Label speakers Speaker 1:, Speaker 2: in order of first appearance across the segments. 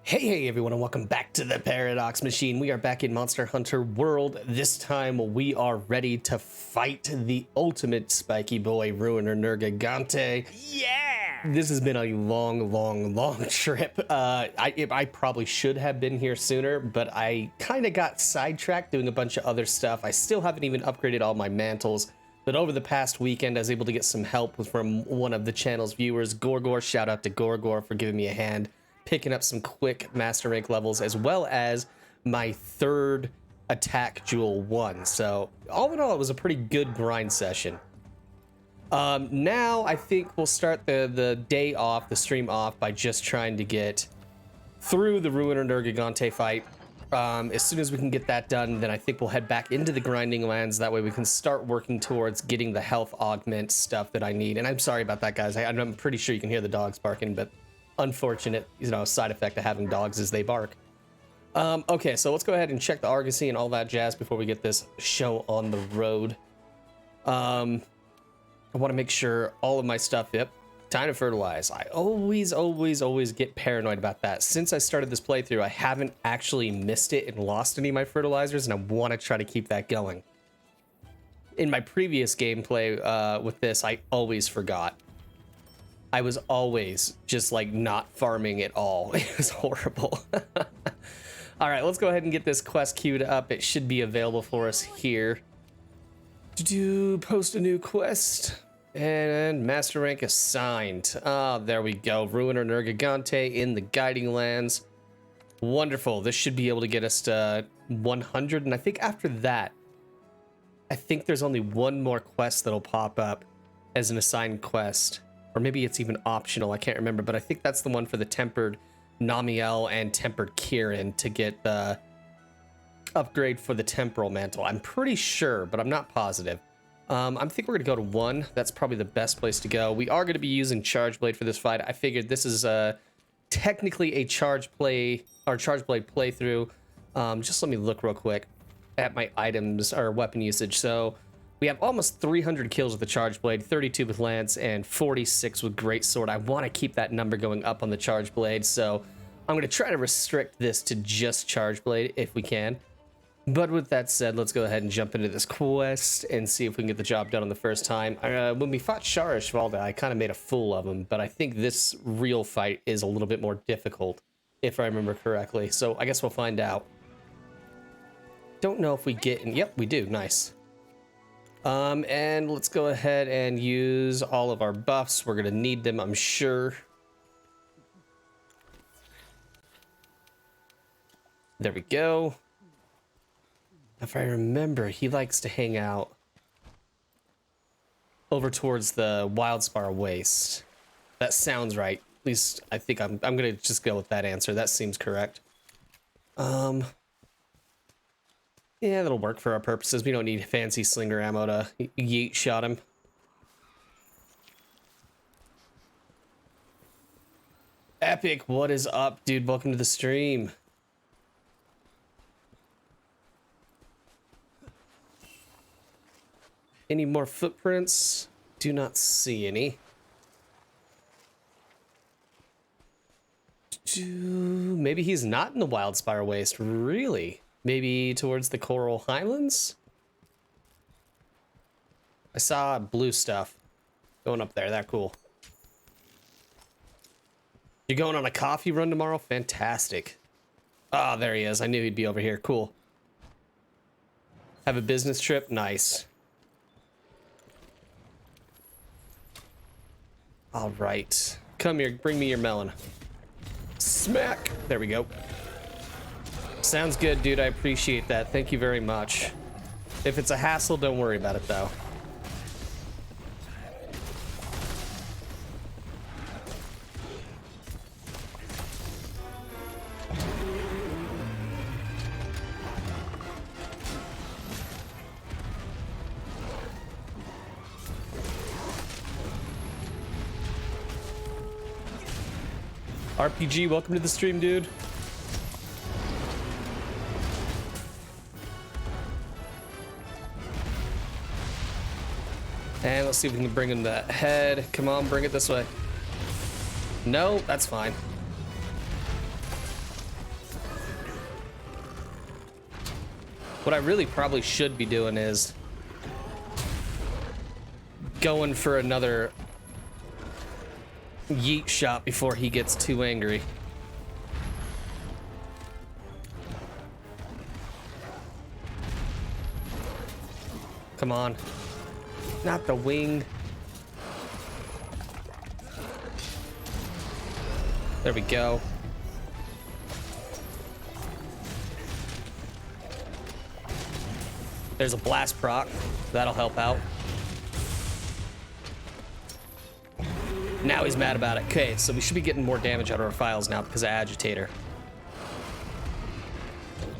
Speaker 1: Hey everyone, and welcome back to the Paradox Machine. We are back in Monster Hunter World. This time we are ready to fight the ultimate spiky boy, Ruiner Nergigante.
Speaker 2: Yeah!
Speaker 1: This has been a long trip. I probably should have been here sooner, but I kind of got sidetracked doing a bunch of other stuff. I still haven't even upgraded all my mantles, but over the past weekend I was able to get some help from one of the channel's viewers, Gorgor. Shout out to Gorgor for giving me a hand picking up some quick master rank levels, as well as my third attack jewel 1. So all in all, it was a pretty good grind session. Now I think we'll start the day off, the stream off, by just trying to get through the Ruiner Nergigante fight. As soon as we can get that done, then I think we'll head back into the grinding lands. That way we can start working towards getting the health augment stuff that I need. And I'm sorry about that, guys. I'm pretty sure you can hear the dogs barking, but unfortunate, side effect of having dogs is they bark. Okay, so let's go ahead and check the Argosy and all that jazz before we get this show on the road. I want to make sure all of my stuff, yep, time to fertilize. I always get paranoid about that. Since I started this playthrough, I haven't actually missed it and lost any of my fertilizers, and I want to try to keep that going. In my previous gameplay with this, I always forgot. I was always just like not farming at all. It was horrible. All right, let's go ahead and get this quest queued up. It should be available for us here. Post a new quest and master rank assigned. There we go. Ruiner Nergigante in the Guiding Lands. Wonderful. This should be able to get us to 100. And I think after that, I think there's only one more quest that'll pop up as an assigned quest. Or maybe it's even optional, I can't remember, but I think that's the one for the Tempered Namiel and Tempered Kieran to get the upgrade for the Temporal Mantle. I'm pretty sure, but I'm not positive. I think we're going to go to 1. That's probably the best place to go. We are going to be using Charge Blade for this fight. I figured this is technically a Charge Blade playthrough. Just let me look real quick at my items or weapon usage. So we have almost 300 kills with the Charge Blade, 32 with Lance, and 46 with Greatsword. I want to keep that number going up on the Charge Blade, so I'm going to try to restrict this to just Charge Blade if we can. But with that said, let's go ahead and jump into this quest and see if we can get the job done on the first time. When we fought Shara Shvalda, I kind of made a fool of him, but I think this real fight is a little bit more difficult, if I remember correctly. So I guess we'll find out. Don't know if we get in. Yep, we do. Nice. And let's go ahead and use all of our buffs. We're gonna need them, I'm sure. There we go. If I remember, he likes to hang out over towards the Wildspire Waste. That sounds right. At least I think I'm gonna just go with that answer. That seems correct. Yeah, that'll work for our purposes. We don't need fancy slinger ammo to yeet shot him. Epic, what is up, dude? Welcome to the stream. Any more footprints? Do not see any. Maybe he's not in the Wildspire Waste, really? Maybe towards the Coral Highlands? I saw blue stuff going up there. That cool. You're going on a coffee run tomorrow? Fantastic. Ah, there he is. I knew he'd be over here. Cool. Have a business trip? Nice. All right. Come here. Bring me your melon. Smack. There we go. Sounds good, dude. I appreciate that. Thank you very much. If it's a hassle, don't worry about it, though. RPG, welcome to the stream, dude. And let's see if we can bring him the head. Come on, bring it this way. No, that's fine. What I really probably should be doing is going for another yeet shot before he gets too angry. Come on. Not the wing. There we go. There's a blast proc. That'll help out. Now he's mad about it. Okay, so we should be getting more damage out of our files now because of Agitator.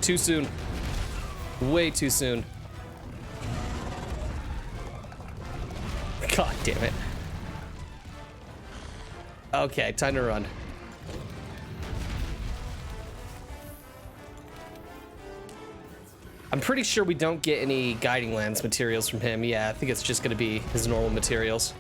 Speaker 1: Too soon. Way too soon. God damn it. Okay, time to run. I'm pretty sure we don't get any Guiding Lands materials from him. Yeah, I think it's just going to be his normal materials.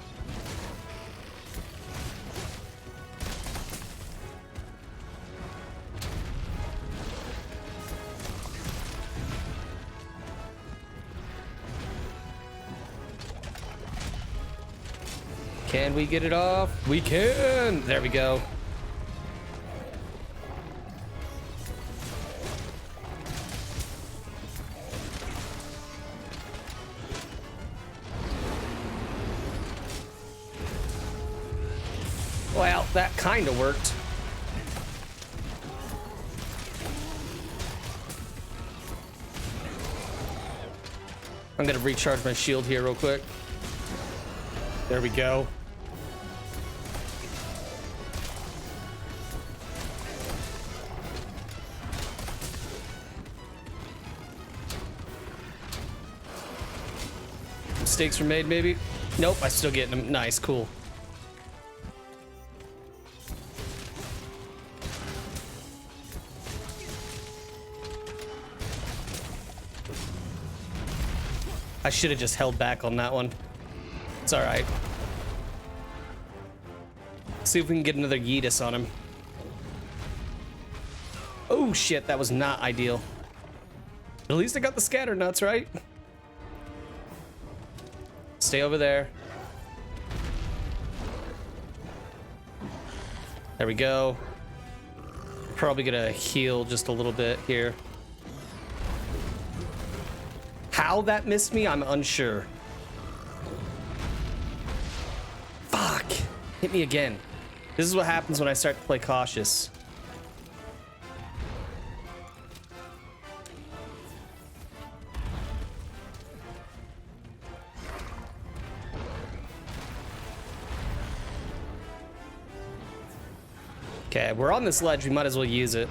Speaker 1: Can we get it off? We can! There we go. Well, that kind of worked. I'm gonna recharge my shield here real quick. There we go. Mistakes were made, maybe? Nope, I'm still getting them. Nice, cool. I should have just held back on that one. It's all right. See if we can get another Yeetus on him. Oh shit, that was not ideal. But at least I got the scatter nuts, right? Stay over there. There we go. Probably gonna heal just a little bit here. How that missed me, I'm unsure. Fuck! Hit me again. This is what happens when I start to play cautious. Okay, we're on this ledge. We might as well use it.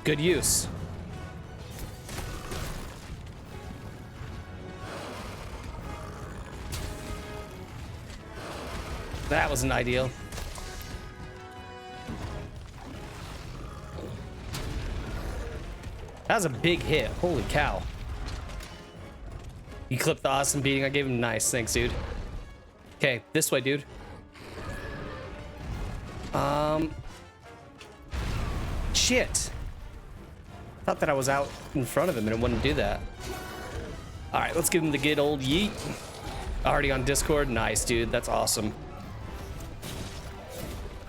Speaker 1: Good use. That wasn't ideal. That was a big hit. Holy cow. You clipped the awesome beating I gave him. Nice. Thanks, dude. Okay, this way, dude. Shit. Thought that I was out in front of him and it wouldn't do that. All right, let's give him the good old yeet. Already on Discord. Nice, dude. That's awesome.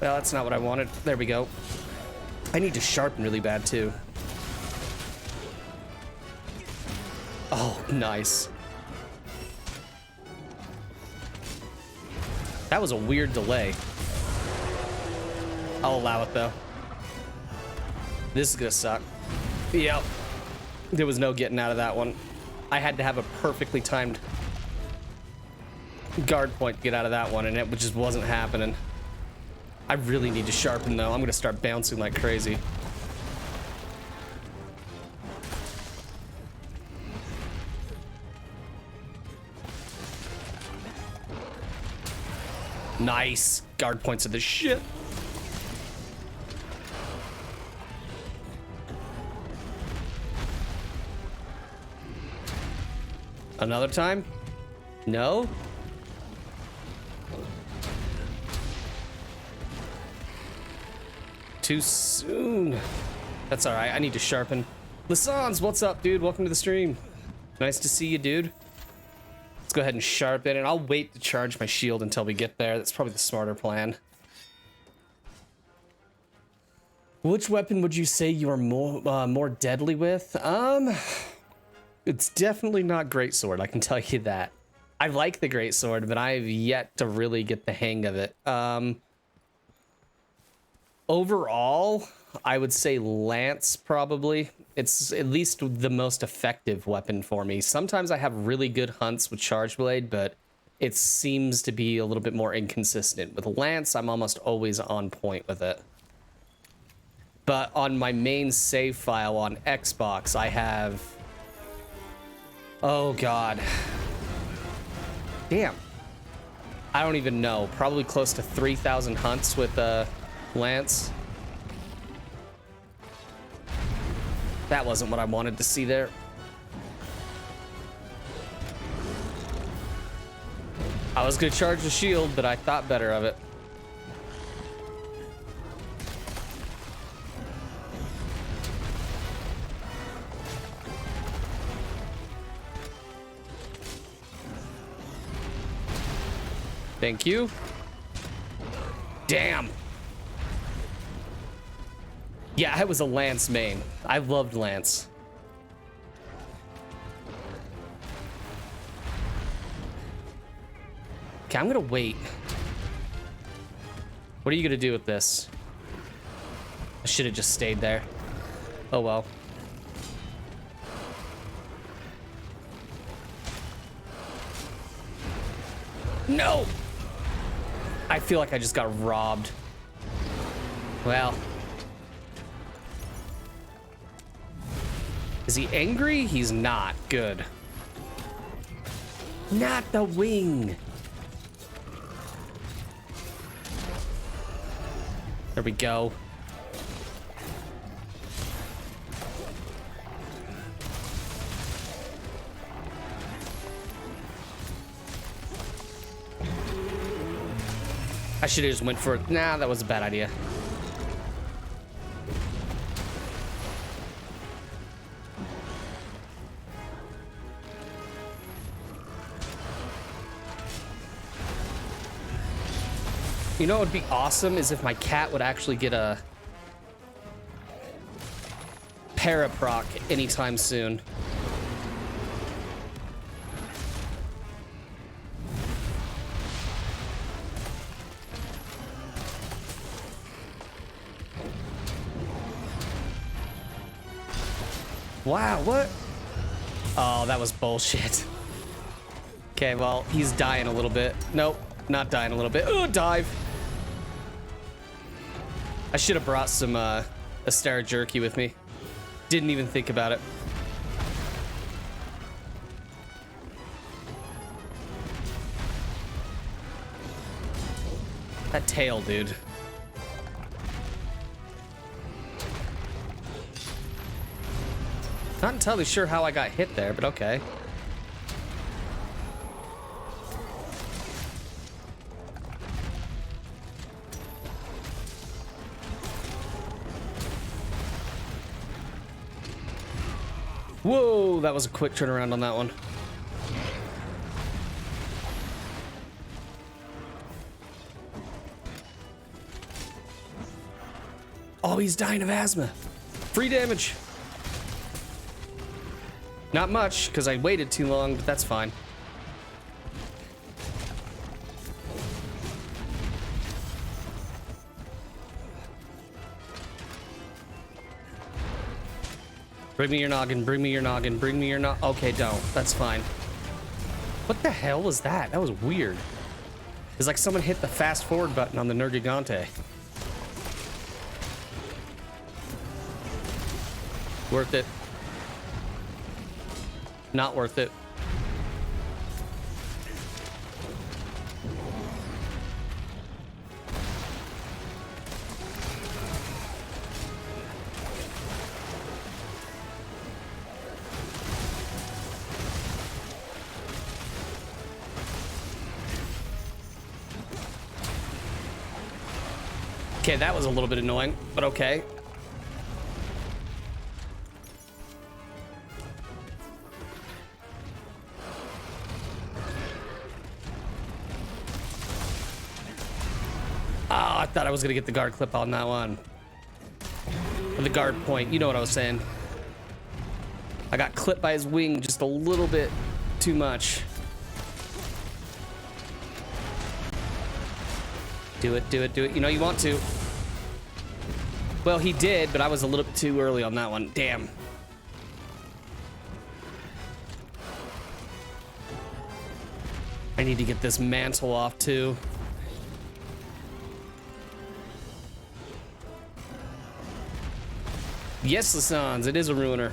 Speaker 1: Well, that's not what I wanted. There we go. I need to sharpen really bad, too. Oh, nice. That was a weird delay. I'll allow it, though. This is gonna suck. Yep. There was no getting out of that one. I had to have a perfectly timed guard point to get out of that one, and it just wasn't happening. I really need to sharpen, though. I'm gonna start bouncing like crazy. Nice. Guard points of the shit. Another time? No? Too soon. That's all right. I need to sharpen. Lassans, what's up, dude? Welcome to the stream. Nice to see you, dude. Let's go ahead and sharpen, and I'll wait to charge my shield until we get there. That's probably the smarter plan. Which weapon would you say you are more deadly with? It's definitely not greatsword, I can tell you that. I like the greatsword, but I've yet to really get the hang of it. Overall, I would say lance probably. It's at least the most effective weapon for me. Sometimes I have really good hunts with charge blade, but it seems to be a little bit more inconsistent. With lance, I'm almost always on point with it. But on my main save file on Xbox, I have... Oh, God. Damn. I don't even know. Probably close to 3,000 hunts with lance. That wasn't what I wanted to see there. I was going to charge the shield, but I thought better of it. Thank you. Damn. Yeah, I was a lance main. I loved lance. Okay, I'm gonna wait. What are you gonna do with this? I should have just stayed there. Oh well. No! I feel like I just got robbed. Well. Is he angry? He's not. Good. Not the wing. There we go. I should have just went for it. Nah, that was a bad idea. You know what would be awesome is if my cat would actually get a paraproc anytime soon. Wow, what? Oh, that was bullshit. Okay, well, he's dying a little bit. Nope, not dying a little bit. Oh, dive. I should have brought some Astera jerky with me. Didn't even think about it. That tail, dude. Not entirely sure how I got hit there, but okay. Whoa, that was a quick turnaround on that one. Oh, he's dying of asthma. Free damage. Not much, because I waited too long, but that's fine. Bring me your noggin, bring me your noggin, bring me your noggin. Okay, don't. That's fine. What the hell was that? That was weird. It's like someone hit the fast forward button on the Nergigante. Worth it. Not worth it. Okay, that was a little bit annoying, but okay. thought I was gonna get the guard clip on that one. Or the guard point, you know what I was saying. I got clipped by his wing just a little bit too much. Do it, do it, do it. You know you want to. Well, he did, but I was a little bit too early on that one. Damn. I need to get this mantle off too. Yes, Lasans, it is a ruiner.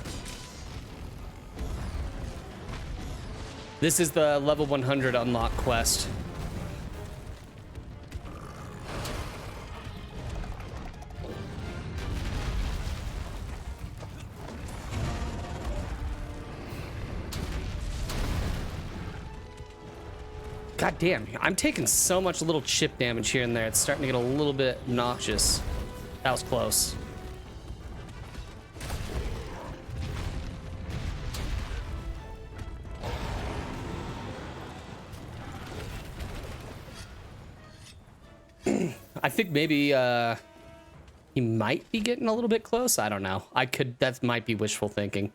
Speaker 1: This is the level 100 unlock quest. God damn, I'm taking so much little chip damage here and there. It's starting to get a little bit obnoxious. That was close. I think maybe he might be getting a little bit close. I don't know. That might be wishful thinking.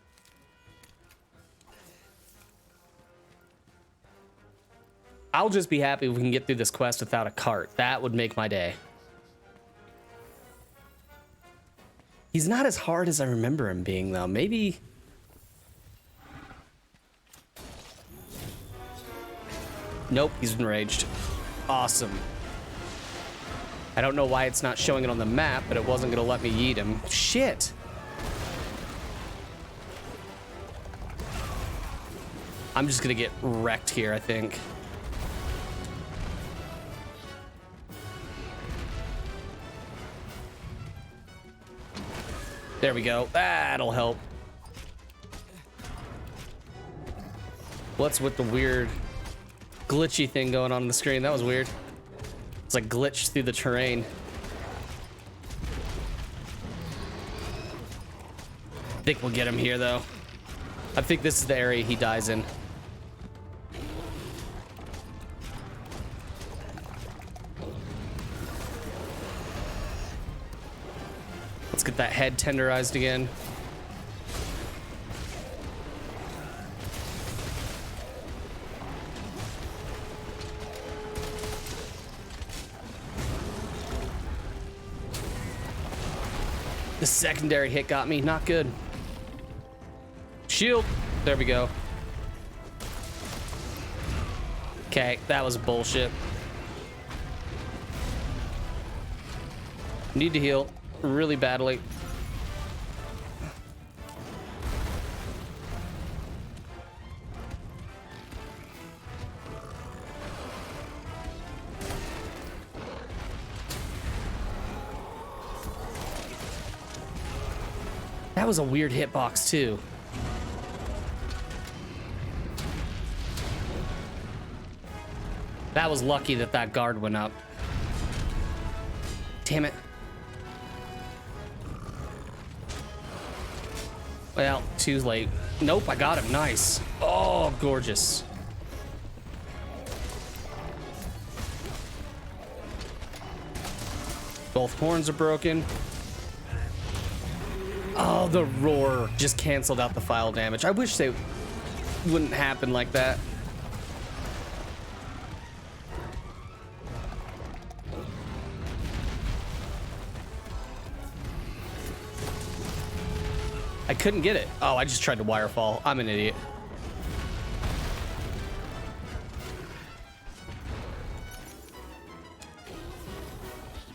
Speaker 1: I'll just be happy if we can get through this quest without a cart. That would make my day. He's not as hard as I remember him being, though. Maybe... Nope, he's enraged. Awesome. I don't know why it's not showing it on the map, but it wasn't going to let me eat him. Shit! I'm just going to get wrecked here, I think. There we go. That'll help. What's with the weird glitchy thing going on the screen? That was weird. It's like glitched through the terrain. I think we'll get him here, though. I think this is the area he dies in. Let's get that head tenderized again. The secondary hit got me. Not good. Shield. There we go. Okay, that was bullshit. Need to heal really badly. That was a weird hitbox too. That was lucky that that guard went up. Damn it. Well, too late. Nope, I got him. Nice. Oh, gorgeous. Both horns are broken. Oh, the roar just canceled out the file damage. I wish they wouldn't happen like that. I couldn't get it. Oh, I just tried to wirefall. I'm an idiot.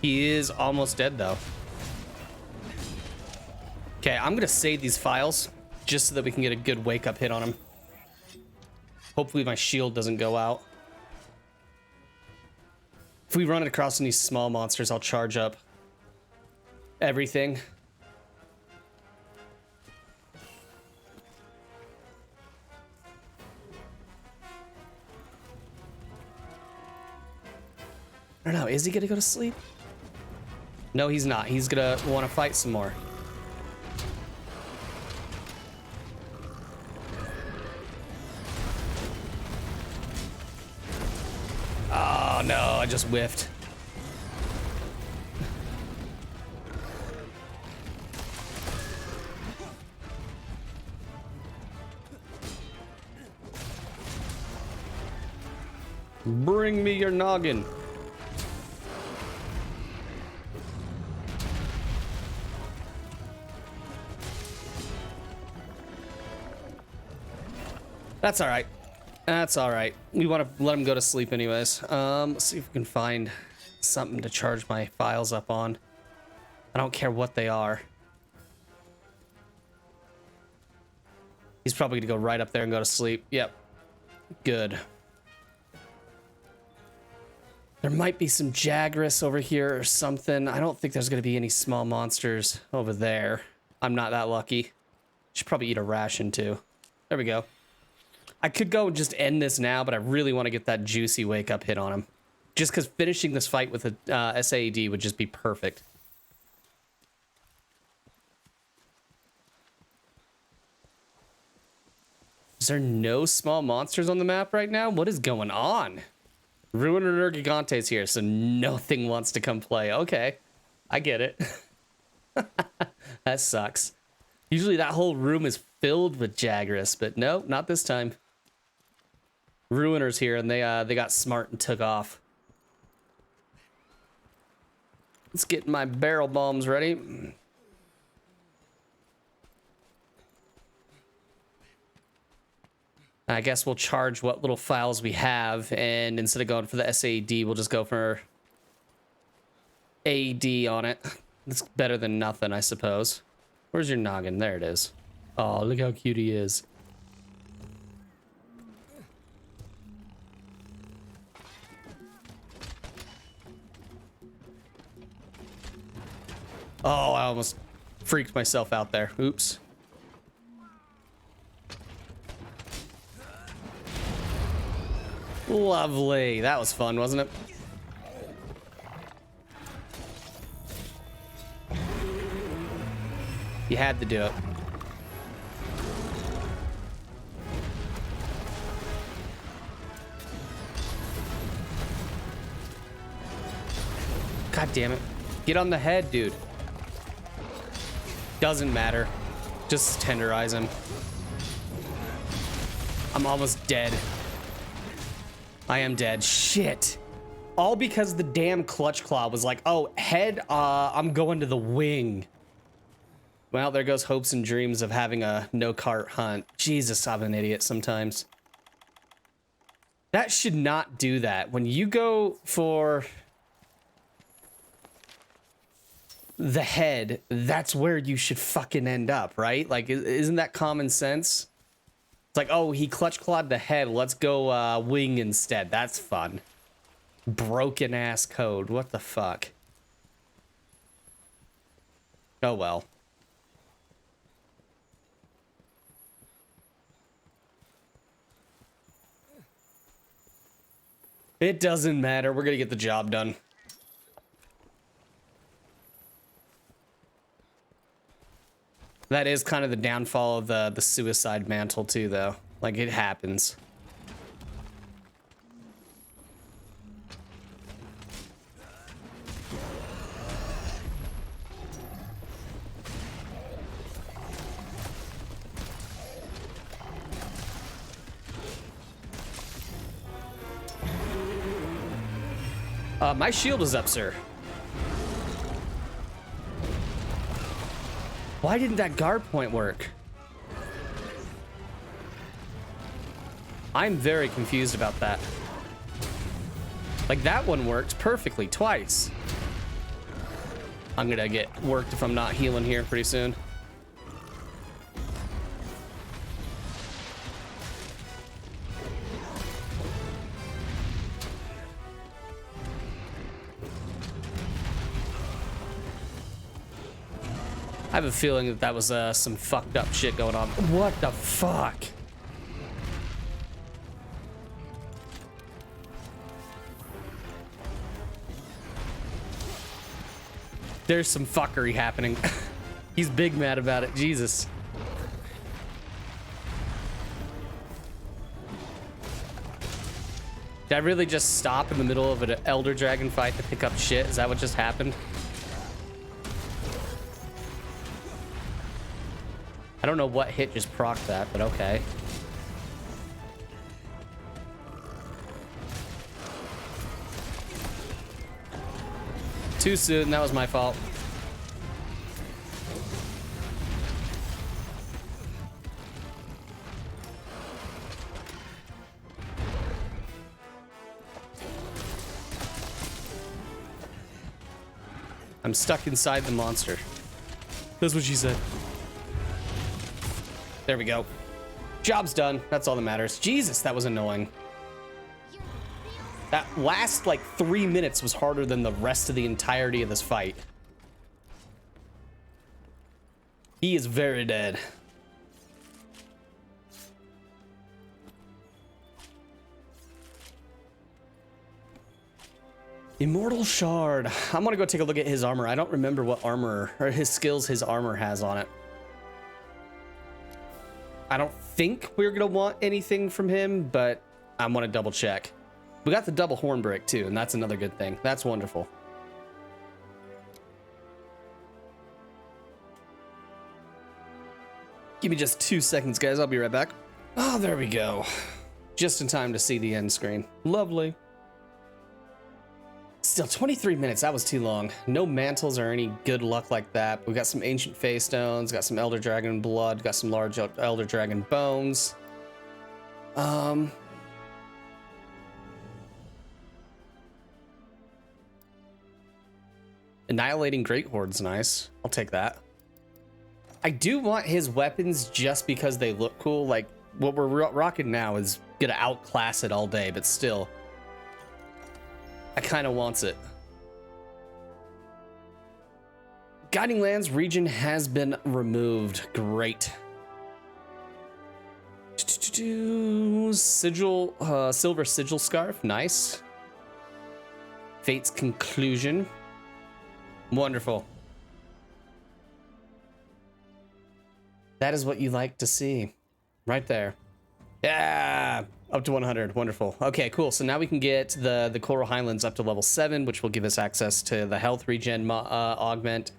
Speaker 1: He is almost dead, though. Okay, I'm gonna save these files just so that we can get a good wake-up hit on him. Hopefully my shield doesn't go out. If we run it across any small monsters, I'll charge up everything. I don't know, is he gonna go to sleep? No, he's not. He's gonna want to fight some more. Oh no, I just whiffed. Bring me your noggin. That's all right. That's all right. We want to let him go to sleep anyways. Let's see if we can find something to charge my files up on. I don't care what they are. He's probably gonna go right up there and go to sleep. Yep. Good. There might be some Jagras over here or something. I don't think there's gonna be any small monsters over there. I'm not that lucky. Should probably eat a ration too. There we go. I could go and just end this now, but I really want to get that juicy wake up hit on him. Just because finishing this fight with a SAED would just be perfect. Is there no small monsters on the map right now? What is going on? Ruiner Nergigante is here, so nothing wants to come play. Okay, I get it. That sucks. Usually that whole room is filled with Jagras, but no, not this time. Ruiner's here, and they got smart and took off. Let's get my barrel bombs ready. I guess we'll charge what little files we have, and instead of going for the SAD, we'll just go for AD on it. It's better than nothing, I suppose. Where's your noggin? There it is. Oh, look how cute he is. Oh, I almost freaked myself out there. Oops. Lovely. That was fun, wasn't it? You had to do it. God damn it. Get on the head, dude. Doesn't matter. Just tenderize him. I'm almost dead. I am dead. Shit. All because the damn clutch claw was like, oh, head, I'm going to the wing. Well, there goes hopes and dreams of having a no-cart hunt. Jesus, I'm an idiot sometimes. That should not do that. When you go for the head, that's where you should fucking end up, right? Like, isn't that common sense? It's like, oh, he clutch clawed the head. Let's go wing instead. That's fun. Broken ass code. What the fuck? Oh well. It doesn't matter. We're gonna get the job done. That is kind of the downfall of the suicide mantle too, though. Like, it happens. My shield is up, sir. Why didn't that guard point work? I'm very confused about that. Like, that one worked perfectly twice. I'm gonna get worked if I'm not healing here pretty soon. I have a feeling that that was some fucked up shit going on. What the fuck? There's some fuckery happening. He's big mad about it. Jesus. Did I really just stop in the middle of an Elder Dragon fight to pick up shit? Is that what just happened? I don't know what hit just procced that, but okay. Too soon. That was my fault. I'm stuck inside the monster. That's what she said. There we go. Job's done. That's all that matters. Jesus, that was annoying. That last, like, 3 minutes was harder than the rest of the entirety of this fight. He is very dead. Immortal Shard. I'm gonna go take a look at his armor. I don't remember what armor, or his skills his armor has on it. I don't think we're gonna want anything from him, but I'm gonna double check. We got the double horn brick too, and that's another good thing. That's wonderful. Give me just 2 seconds, guys. I'll be right back. Oh, there we go. Just in time to see the end screen. Lovely. Still 23 minutes. That was too long. No mantles or any good luck like that. We got some ancient face stones, got some elder dragon blood, got some large elder dragon bones. Annihilating great horde's nice. I'll take that. I do want his weapons just because they look cool. Like what we're rocking now is gonna outclass it all day, but still. I kind of wants it. Guiding Lands region has been removed. Great. Sigil, silver sigil scarf. Nice. Fate's conclusion. Wonderful. That is what you like to see. Right there. Yeah. Up to 100. Wonderful. Okay, cool. So now we can get the Coral Highlands up to level 7, which will give us access to the health regen augment.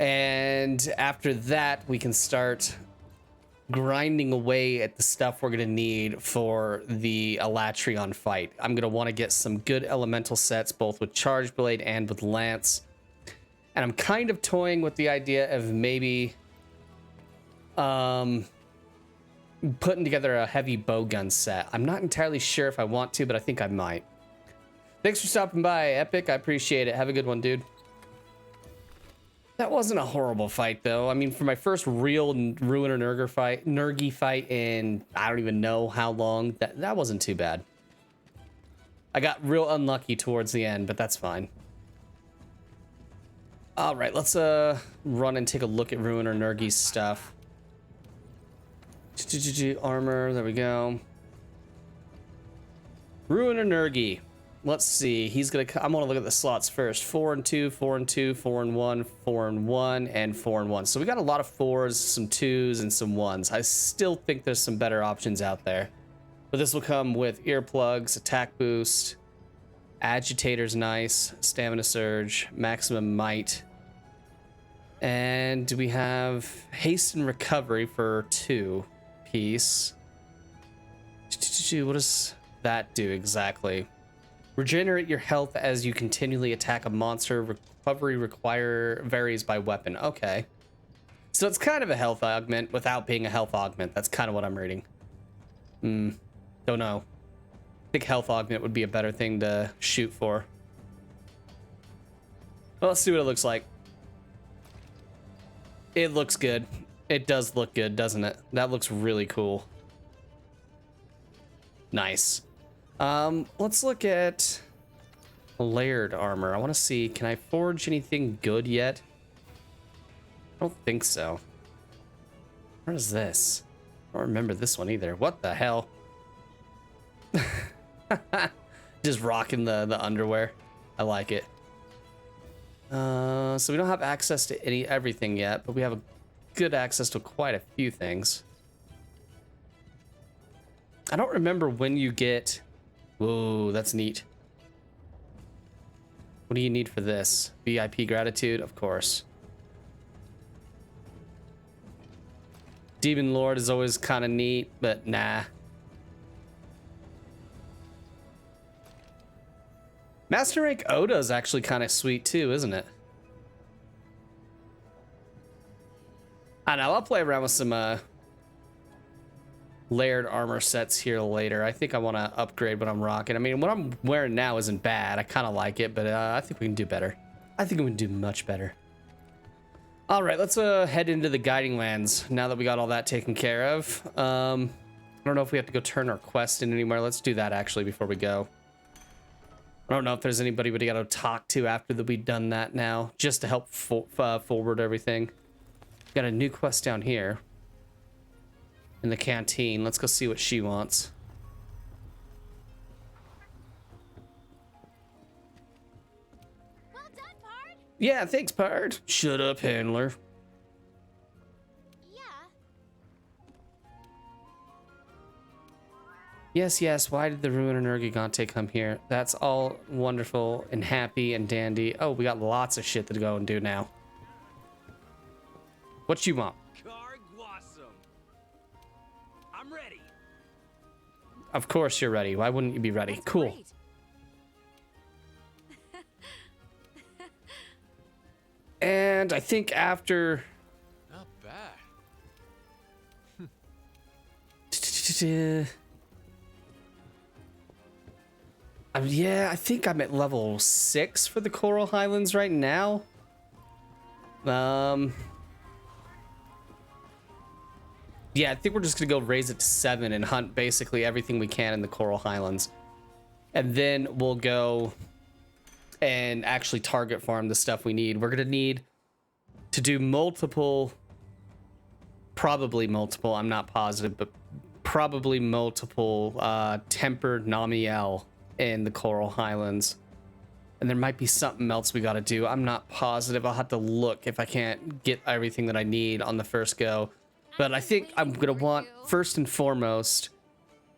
Speaker 1: And after that, we can start grinding away at the stuff we're going to need for the Elatrion fight. I'm going to want to get some good elemental sets, both with Charge Blade and with Lance. And I'm kind of toying with the idea of maybe putting together a heavy bowgun set. I'm not entirely sure if I want to, but I think I might. Thanks for stopping by, Epic. I appreciate it. Have a good one, dude. That wasn't a horrible fight, though. I mean, for my first real Ruiner Nergi fight in I don't even know how long, that wasn't too bad. I got real unlucky towards the end, but that's fine. All right, let's run and take a look at Ruiner Nergi's stuff. Armor, there we go. Ruiner Nergi. Let's see. He's gonna. I'm gonna look at the slots first. 4 and 2, 4 and 2, 4 and 1, 4 and 1, and 4 and 1. So we got a lot of 4s, some 2s, and some 1s. I still think there's some better options out there. But this will come with earplugs, attack boost, agitators, nice, stamina surge, maximum might. And do we have haste and recovery for 2 piece? What does that do exactly? Regenerate your health as you continually attack a monster. Recovery varies by weapon. Okay. So it's kind of a health augment without being a health augment. That's kind of what I'm reading. Don't know. I think health augment would be a better thing to shoot for. Well, let's see what it looks like. It looks good. It does look good, doesn't it? That looks really cool. Nice. Let's look at layered armor. I want to see, can I forge anything good yet? I don't think so. Where is this? I don't remember this one either. What the hell? Just rocking the underwear. I like it. So we don't have access to everything yet, but we have a good access to quite a few things. I don't remember when you get... Whoa, that's neat. What do you need for this? VIP gratitude, of course. Demon Lord is always kind of neat, but nah. Master Rank Oda is actually kind of sweet too, isn't it? I know, I'll play around with some layered armor sets here later. I think I want to upgrade what I'm rocking. I mean, what I'm wearing now isn't bad. I kind of like it, but I think we can do better. I think we can do much better. All right, let's head into the Guiding Lands now that we got all that taken care of. I don't know if we have to go turn our quest in anywhere. Let's do that actually before we go. I don't know if there's anybody we got to talk to after that we've done that now, just to help forward everything. Got a new quest down here in the canteen. Let's go see what she wants.
Speaker 2: Well done, Pard.
Speaker 1: Yeah, thanks, Pard. Shut up, handler.
Speaker 2: Yeah.
Speaker 1: Yes, why did the Ruiner Nergigante come here? That's all wonderful and happy and dandy. Oh, we got lots of shit to go and do now. What you want?
Speaker 3: I'm ready.
Speaker 1: Of course you're ready. Why wouldn't you be ready?
Speaker 2: That's
Speaker 1: Cool.
Speaker 2: great.
Speaker 1: And I think after...
Speaker 3: Not bad.
Speaker 1: Yeah, I think I'm at level 6 for the Coral Highlands right now. Yeah, I think we're just gonna go raise it to 7 and hunt basically everything we can in the Coral Highlands. And then we'll go and actually target farm the stuff we need. We're gonna need to do multiple, probably multiple, I'm not positive, but probably multiple tempered Namiel in the Coral Highlands. And there might be something else we gotta do. I'm not positive. I'll have to look if I can't get everything that I need on the first go. But I think I'm gonna want, first and foremost,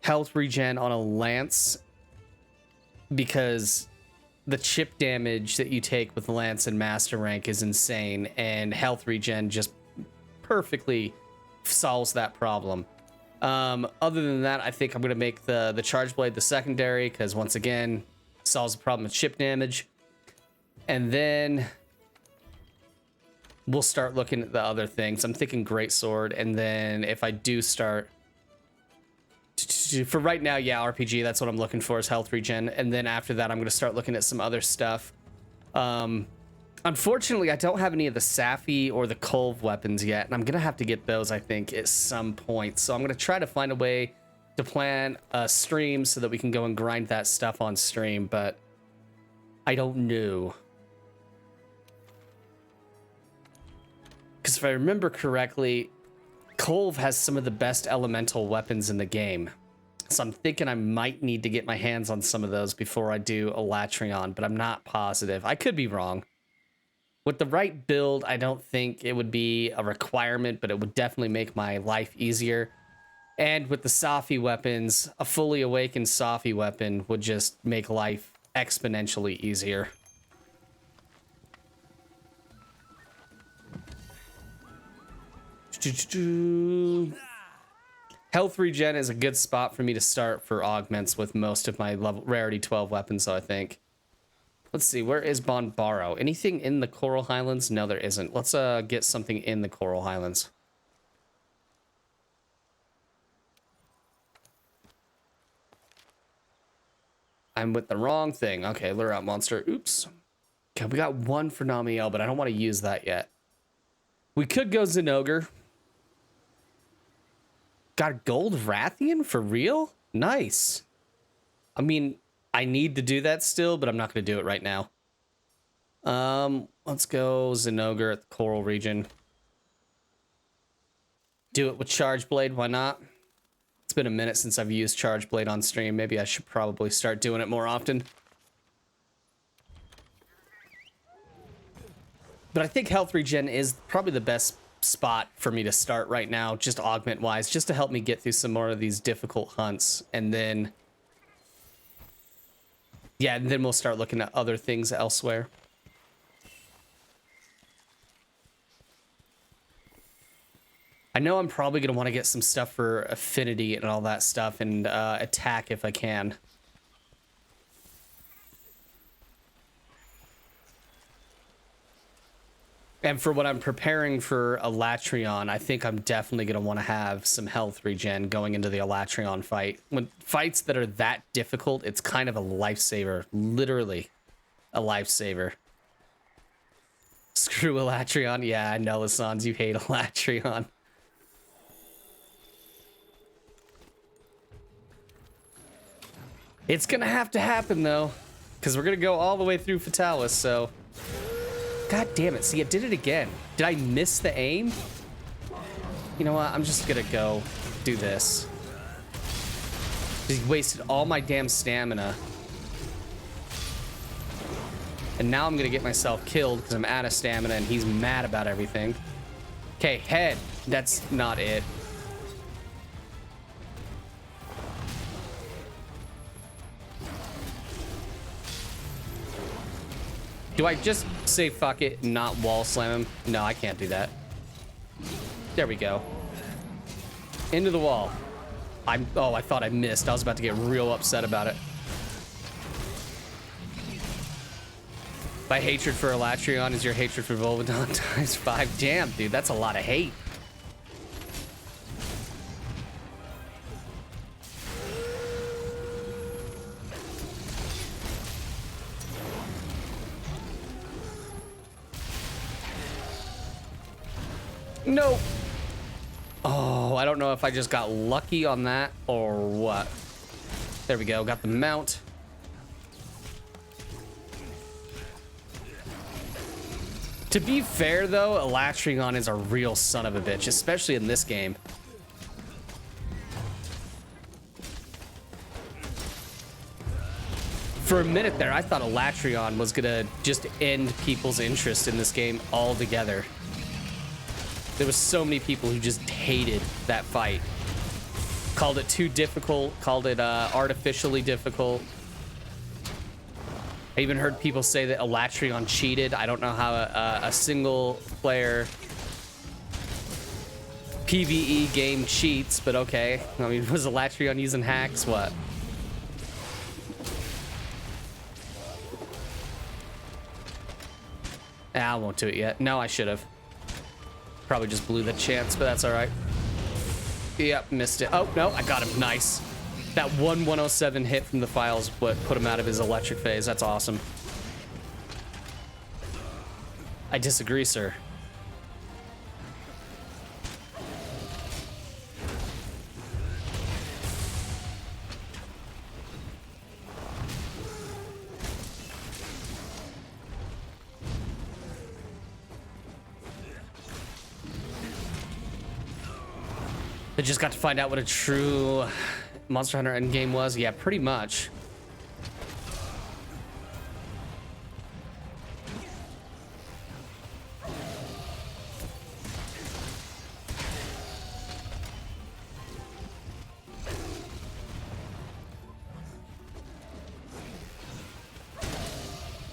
Speaker 1: health regen on a lance, because the chip damage that you take with lance and master rank is insane, and health regen just perfectly solves that problem. Other than that, I think I'm gonna make the charge blade the secondary, because once again, solves the problem with chip damage. And then we'll start looking at the other things. I'm thinking greatsword, and then if I do start, for right now, yeah, RPG, that's what I'm looking for, is health regen. And then after that, I'm going to start looking at some other stuff. Unfortunately, I don't have any of the Safi or the Kolv weapons yet, and I'm going to have to get those, I think, at some point. So I'm going to try to find a way to plan a stream so that we can go and grind that stuff on stream, but I don't know. Because if I remember correctly, Kolv has some of the best elemental weapons in the game. So I'm thinking I might need to get my hands on some of those before I do a Latrion, but I'm not positive. I could be wrong. With the right build, I don't think it would be a requirement, but it would definitely make my life easier. And with the Safi weapons, a fully awakened Safi weapon would just make life exponentially easier. Health regen is a good spot for me to start for augments with most of my level rarity 12 weapons, so I think. Let's see, where is Bonbaro? Anything in the Coral Highlands? No, there isn't. Let's get something in the Coral Highlands. I'm with the wrong thing. Okay, lure out monster. Oops. Okay, we got one for Namiel, but I don't want to use that yet. We could go Zinogre. Got a gold Rathian for real? Nice. I mean, I need to do that still, but I'm not going to do it right now. Let's go Zinogre at the Coral region. Do it with Charge Blade, why not? It's been a minute since I've used Charge Blade on stream. Maybe I should probably start doing it more often. But I think health regen is probably the best spot for me to start right now, just augment wise, just to help me get through some more of these difficult hunts. And then, yeah, and then we'll start looking at other things elsewhere. I know I'm probably going to want to get some stuff for affinity and all that stuff, and attack if I can. And for what I'm preparing for Elatrion, I think I'm definitely going to want to have some health regen going into the Elatrion fight. When fights that are that difficult, it's kind of a lifesaver. Literally a lifesaver. Screw Elatrion. Yeah, I know, Lassans, you hate Elatrion. It's going to have to happen, though, because we're going to go all the way through Fatalis, so... God damn it. See, I did it again. Did I miss the aim? You know what? I'm just gonna go do this. Just wasted all my damn stamina. And now I'm gonna get myself killed because I'm out of stamina and he's mad about everything. Okay, head. That's not it. Do I just say fuck it and not wall slam him? No, I can't do that. There we go. Into the wall. Oh, I thought I missed. I was about to get real upset about it. My hatred for Elatrion is your hatred for Volvidon times 5. Damn, dude, that's a lot of hate. No. Oh, I don't know if I just got lucky on that or what. There we go. Got the mount. To be fair, though, Elatrion is a real son of a bitch, especially in this game. For a minute there, I thought Elatrion was gonna just end people's interest in this game altogether. There was so many people who just hated that fight. Called it too difficult, called it artificially difficult. I even heard people say that Elatrion cheated. I don't know how a single player PvE game cheats, but okay. I mean, was Elatrion using hacks? What? I won't do it yet. No, I should have. Probably just blew the chance, but that's all right. Yep, missed it. Oh, no, I got him. Nice. That 107 hit from the files what put him out of his electric phase. That's awesome. I disagree, sir. I just got to find out what a true Monster Hunter endgame was. Yeah, pretty much.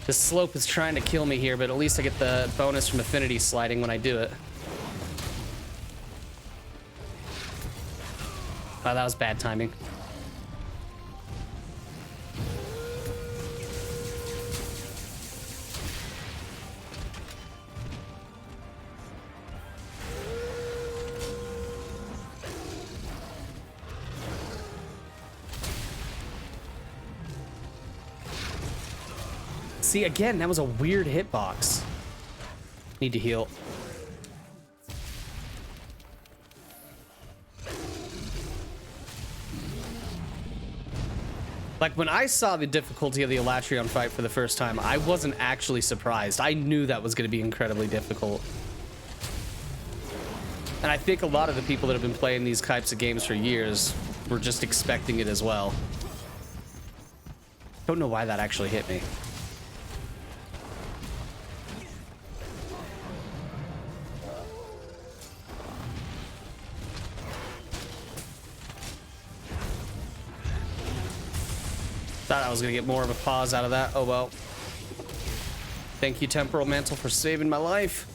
Speaker 1: The slope is trying to kill me here, but at least I get the bonus from affinity sliding when I do it. Oh, that was bad timing. See, again, that was a weird hitbox. Need to heal. Like, when I saw the difficulty of the Elatrion fight for the first time, I wasn't actually surprised. I knew that was going to be incredibly difficult. And I think a lot of the people that have been playing these types of games for years were just expecting it as well. Don't know why that actually hit me. Thought I was gonna get more of a pause out of that. Oh well. Thank you, Temporal Mantle, for saving my life.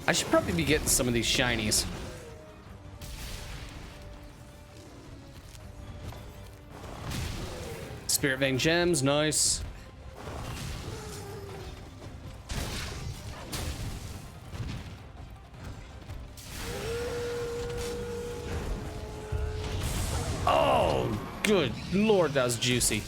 Speaker 1: I should probably be getting some of these shinies. Spirit Vein gems, nice. Oh, good lord, that was juicy.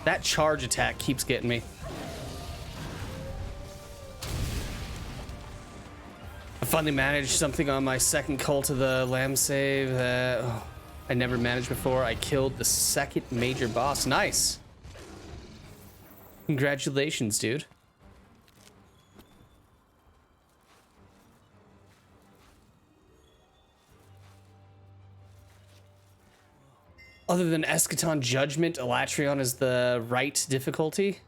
Speaker 1: That charge attack keeps getting me. I finally managed something on my second Cult of the Lamb save that I never managed before. I killed the second major boss. Nice. Congratulations, dude. Other than Eschaton Judgment, Elatrion is the right difficulty.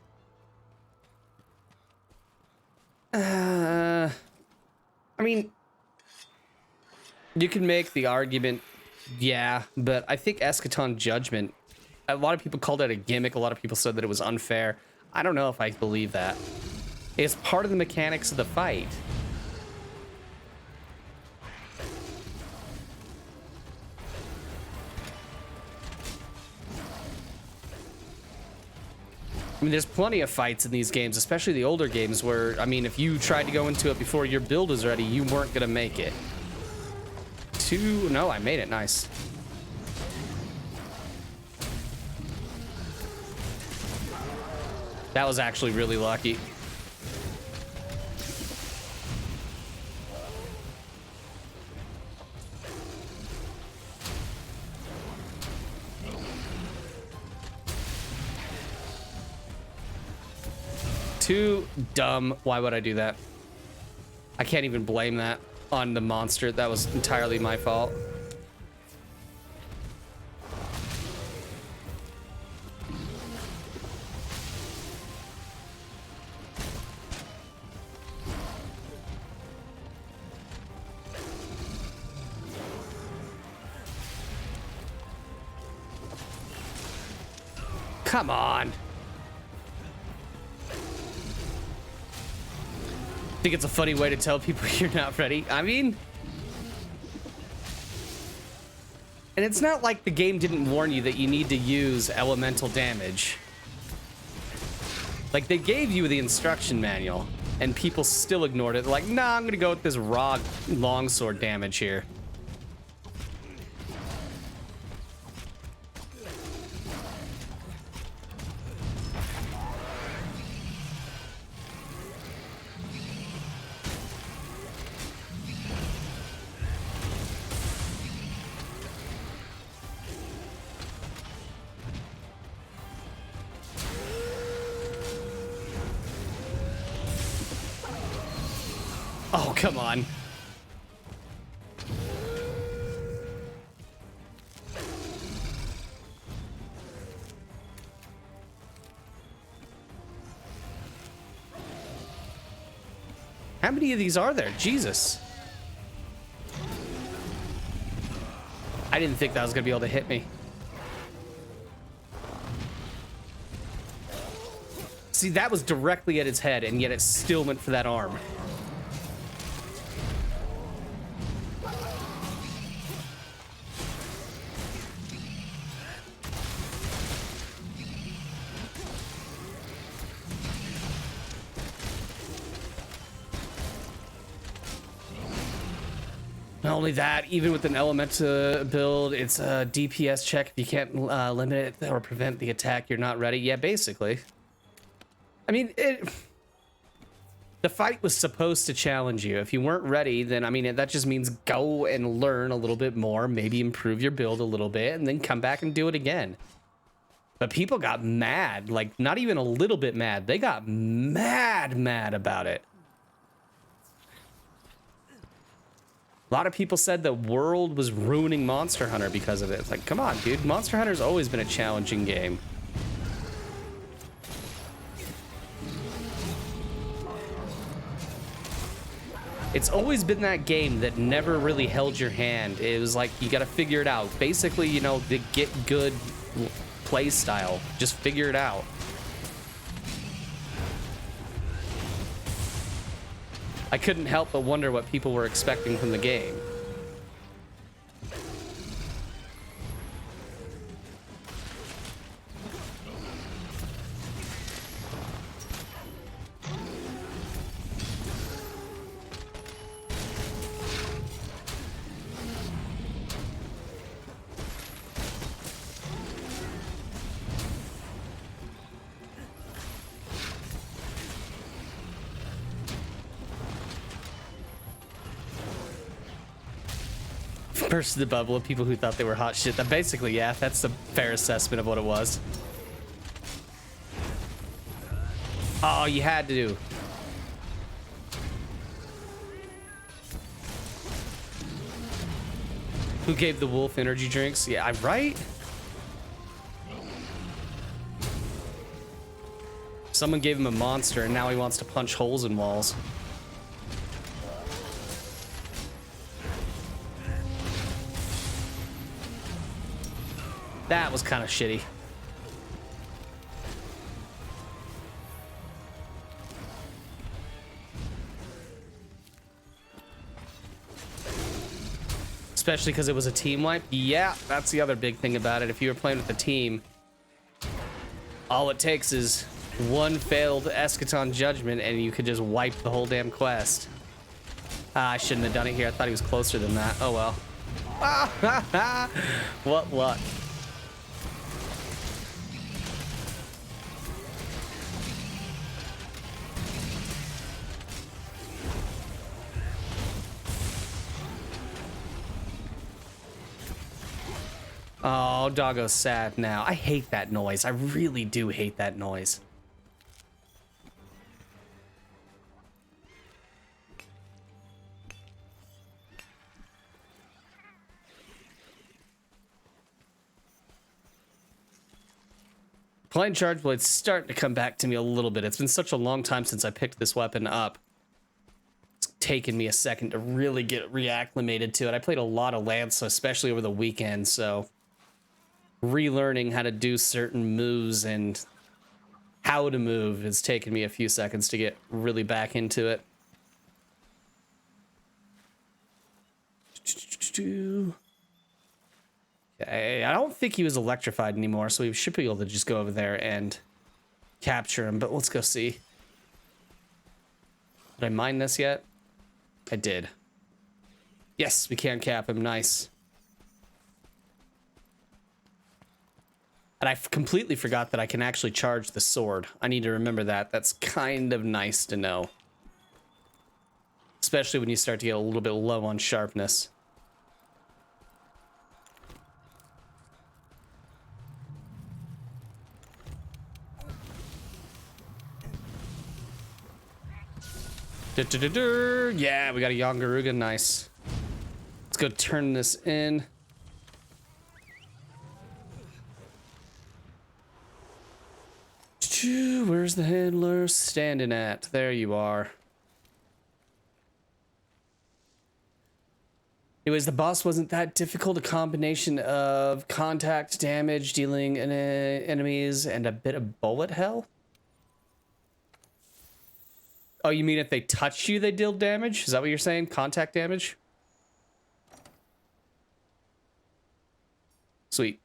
Speaker 1: I mean, you can make the argument, yeah, but I think Eschaton Judgment, a lot of people called it a gimmick. A lot of people said that it was unfair. I don't know if I believe that. It's part of the mechanics of the fight. I mean, there's plenty of fights in these games, especially the older games, where, I mean, if you tried to go into it before your build was ready, you weren't gonna make it. No, I made it, nice. That was actually really lucky. Too dumb. Why would I do that? I can't even blame that on the monster. That was entirely my fault. Come on. Think it's a funny way to tell people you're not ready. I mean, and it's not like the game didn't warn you that you need to use elemental damage. Like, they gave you the instruction manual and people still ignored it. They're like, nah, I'm gonna go with this raw longsword damage here. Oh, come on. How many of these are there? Jesus. I didn't think that was gonna be able to hit me. See, that was directly at its head, and yet it still went for that arm. Not only that, even with an elemental build, it's a DPS check. If you can't limit it or prevent the attack, you're not ready. Yeah, basically. I mean, the fight was supposed to challenge you. If you weren't ready, then, I mean, that just means go and learn a little bit more, maybe improve your build a little bit, and then come back and do it again. But people got mad, like, not even a little bit mad. They got mad about it. A lot of people said the world was ruining Monster Hunter because of it. It's like, come on, dude. Monster Hunter's always been a challenging game. It's always been that game that never really held your hand. It was like, you gotta figure it out. Basically, you know, the get good play style. Just figure it out. I couldn't help but wonder what people were expecting from the game. Burst the bubble of people who thought they were hot shit. That basically, yeah, that's the fair assessment of what it was. Oh, you had to do. Who gave the wolf energy drinks? Yeah, I'm right. Someone gave him a monster and now he wants to punch holes in walls. That was kind of shitty. Especially because it was a team wipe. Yeah, that's the other big thing about it. If you were playing with a team, all it takes is one failed eschaton judgment and you could just wipe the whole damn quest. Ah, I shouldn't have done it here. I thought he was closer than that. Oh well. What luck. Oh, doggo's sad now. I hate that noise. I really do hate that noise. Playing Charge Blade's starting to come back to me a little bit. It's been such a long time since I picked this weapon up. It's taken me a second to really get reacclimated to it. I played a lot of Lance, especially over the weekend, so relearning how to do certain moves and how to move has taken me a few seconds to get really back into it. Okay, I don't think he was electrified anymore, so we should be able to just go over there and capture him, but let's go see. Did I mine this yet? I did. Yes, we can cap him. Nice. And I completely forgot that I can actually charge the sword. I need to remember that. That's kind of nice to know. Especially when you start to get a little bit low on sharpness. Yeah, we got a Yongaruga. Nice. Let's go turn this in. Where's the handler standing at? There you are. Anyways, the boss wasn't that difficult. A combination of contact damage, dealing enemies, and a bit of bullet hell. Oh, you mean if they touch you, they deal damage? Is that what you're saying? Contact damage? Sweet.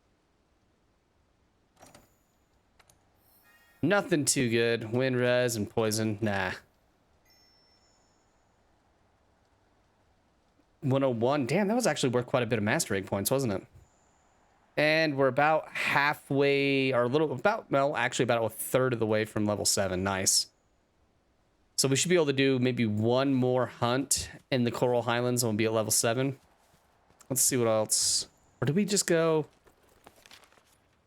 Speaker 1: Nothing too good. Wind res and poison. Nah. 101. Damn, that was actually worth quite a bit of master egg points, wasn't it? And we're about halfway, or a little, about, well, actually about a third of the way from level 7. Nice. So we should be able to do maybe one more hunt in the Coral Highlands and we'll be at level 7. Let's see what else. Or did we just go...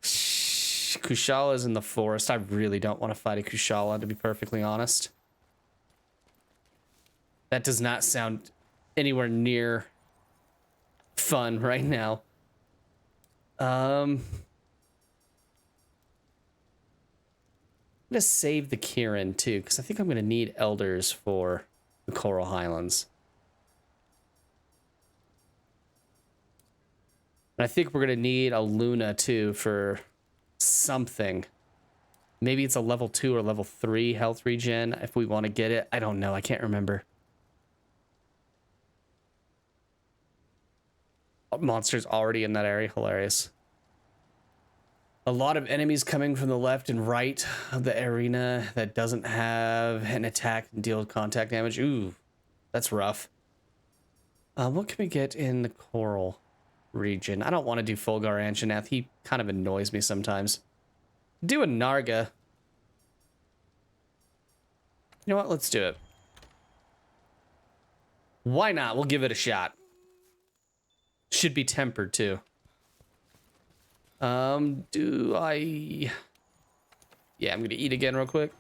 Speaker 1: Kushala in the forest. I really don't want to fight a Kushala, to be perfectly honest. That does not sound anywhere near fun right now. I'm gonna save the Kirin too, because I think I'm gonna need elders for the Coral Highlands. And I think we're gonna need a Luna too for something. Maybe it's a level 2 or level 3 health regen if we want to get it. I don't know. I can't remember. monsters already in that area. Hilarious. A lot of enemies coming from the left and right of the arena that doesn't have an attack and deal contact damage. Ooh, that's rough. What can we get in the coral region? I don't want to do Fulgar Anjanath. He kind of annoys me sometimes. Do a Narga. You know what? Let's do it. Why not? We'll give it a shot. Should be tempered too. Do I... Yeah, I'm gonna eat again real quick.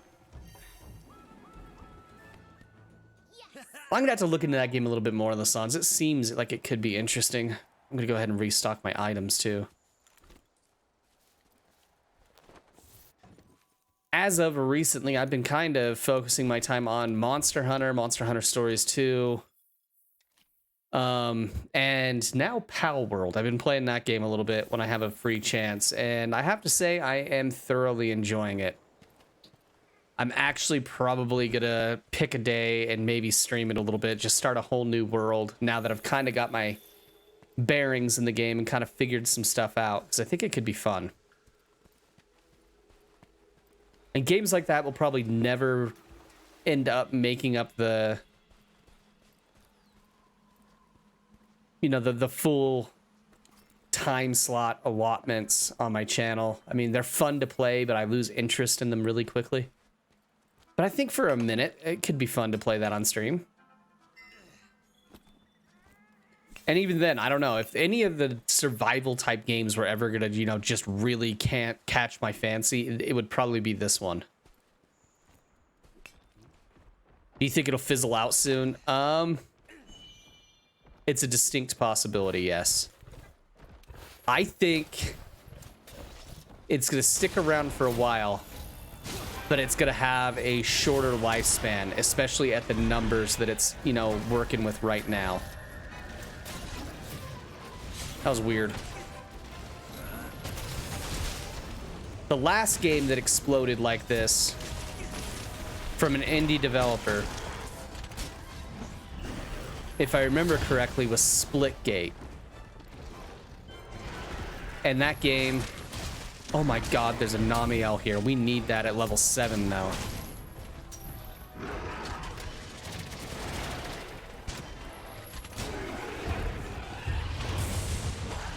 Speaker 2: Yes.
Speaker 1: I'm gonna have to look into that game a little bit more on the songs. It seems like it could be interesting. I'm gonna go ahead and restock my items too. As of recently, I've been kind of focusing my time on Monster Hunter Stories 2, and now Pal World. I've been playing that game a little bit when I have a free chance, and I have to say I am thoroughly enjoying it. I'm actually probably gonna pick a day and maybe stream it a little bit, just start a whole new world now that I've kind of got my bearings in the game and kind of figured some stuff out, because I think it could be fun. And games like that will probably never end up making up the, you know, the full time slot allotments on my channel. I mean, they're fun to play, but I lose interest in them really quickly. But I think for a minute, it could be fun to play that on stream. And even then, I don't know, if any of the survival type games were ever gonna, you know, just really can't catch my fancy, it would probably be this one. Do you think it'll fizzle out soon? It's a distinct possibility, yes. I think it's gonna stick around for a while, but it's gonna have a shorter lifespan, especially at the numbers that it's, you know, working with right now. That was weird. The last game that exploded like this from an indie developer, if I remember correctly, was Splitgate. And that game... Oh my god, there's a Namiel here. We need that at level 7 now.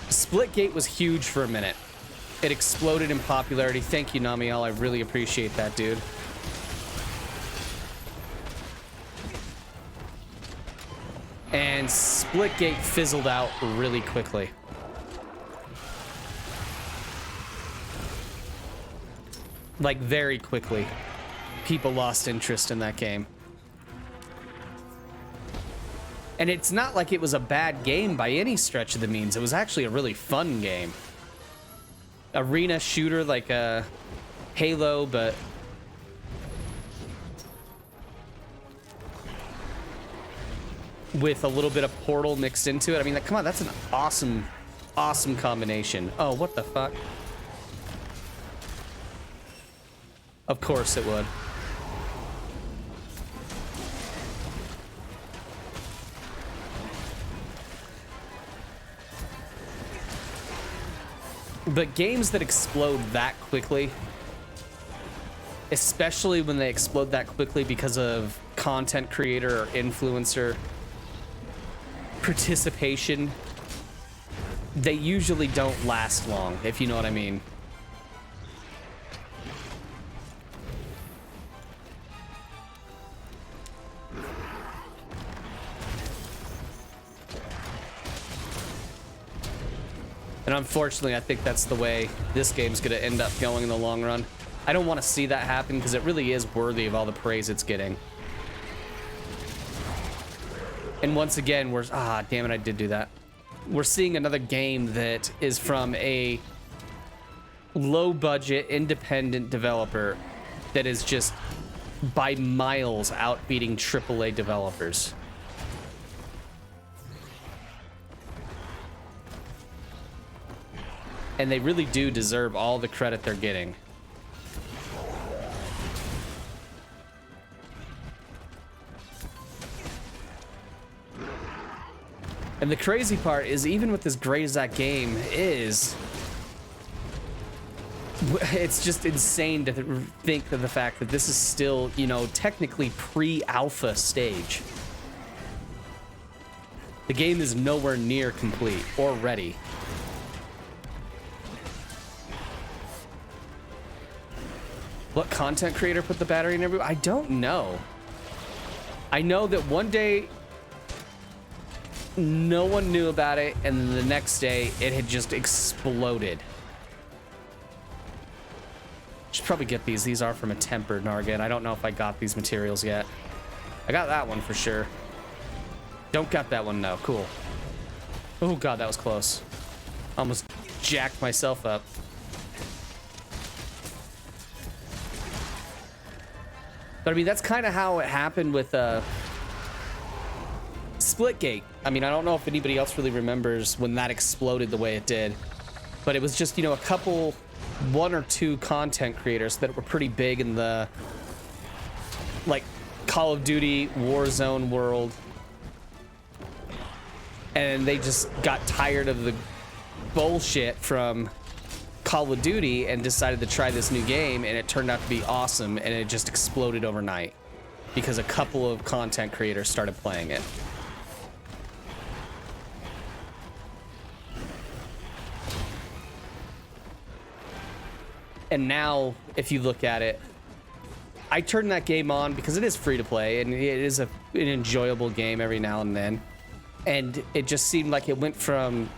Speaker 1: Splitgate was huge for a minute. It exploded in popularity. Thank you, Namiel. I really appreciate that, dude. And Splitgate fizzled out really quickly. Like, very quickly. People lost interest in that game. And it's not like it was a bad game by any stretch of the means. It was actually a really fun game. Arena shooter like a Halo, but... with a little bit of Portal mixed into it. I mean, like, come on, that's an awesome, awesome combination. Oh, what the fuck? Of course it would. But games that explode that quickly, especially when they explode that quickly because of content creator or influencer participation, they usually don't last long, if you know what I mean. And unfortunately, I think that's the way this game's gonna end up going in the long run. I don't want to see that happen because it really is worthy of all the praise it's getting. And once again, we're... Ah, damn it, I did do that. We're seeing another game that is from a low-budget, independent developer that is just by miles outbeating AAA developers. And they really do deserve all the credit they're getting. And And the crazy part is, even with as great as that game is, it's just insane to think of the fact that this is still, you know, technically pre-alpha stage. The game is nowhere near complete or ready. What content creator put the battery in every? I don't know. I know that one day no one knew about it, and then the next day it had just exploded. Should probably get these. These are from a tempered Nargit. I don't know if I got these materials yet. I got that one for sure. Don't got that one, no. Cool. Oh god, that was close. Almost jacked myself up. But I mean, that's kind of how it happened with Splitgate. I mean, I don't know if anybody else really remembers when that exploded the way it did. But it was just, you know, one or two content creators that were pretty big in the, like, Call of Duty Warzone world. And they just got tired of the bullshit from Call of Duty and decided to try this new game, and it turned out to be awesome, and it just exploded overnight because a couple of content creators started playing it. And now, if you look at it, I turned that game on because it is free to play, and it is an enjoyable game every now and then. And it just seemed like it went from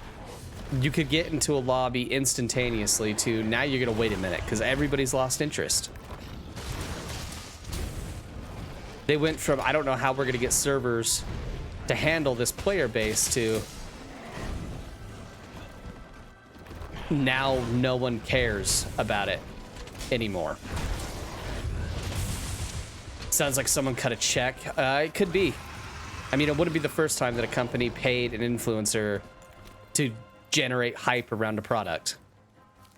Speaker 1: you could get into a lobby instantaneously to now you're gonna wait a minute because everybody's lost interest. They went from I don't know how we're gonna get servers to handle this player base to now no one cares about it anymore. Sounds like someone cut a check. It could be. I mean, it wouldn't be the first time that a company paid an influencer to generate hype around a product.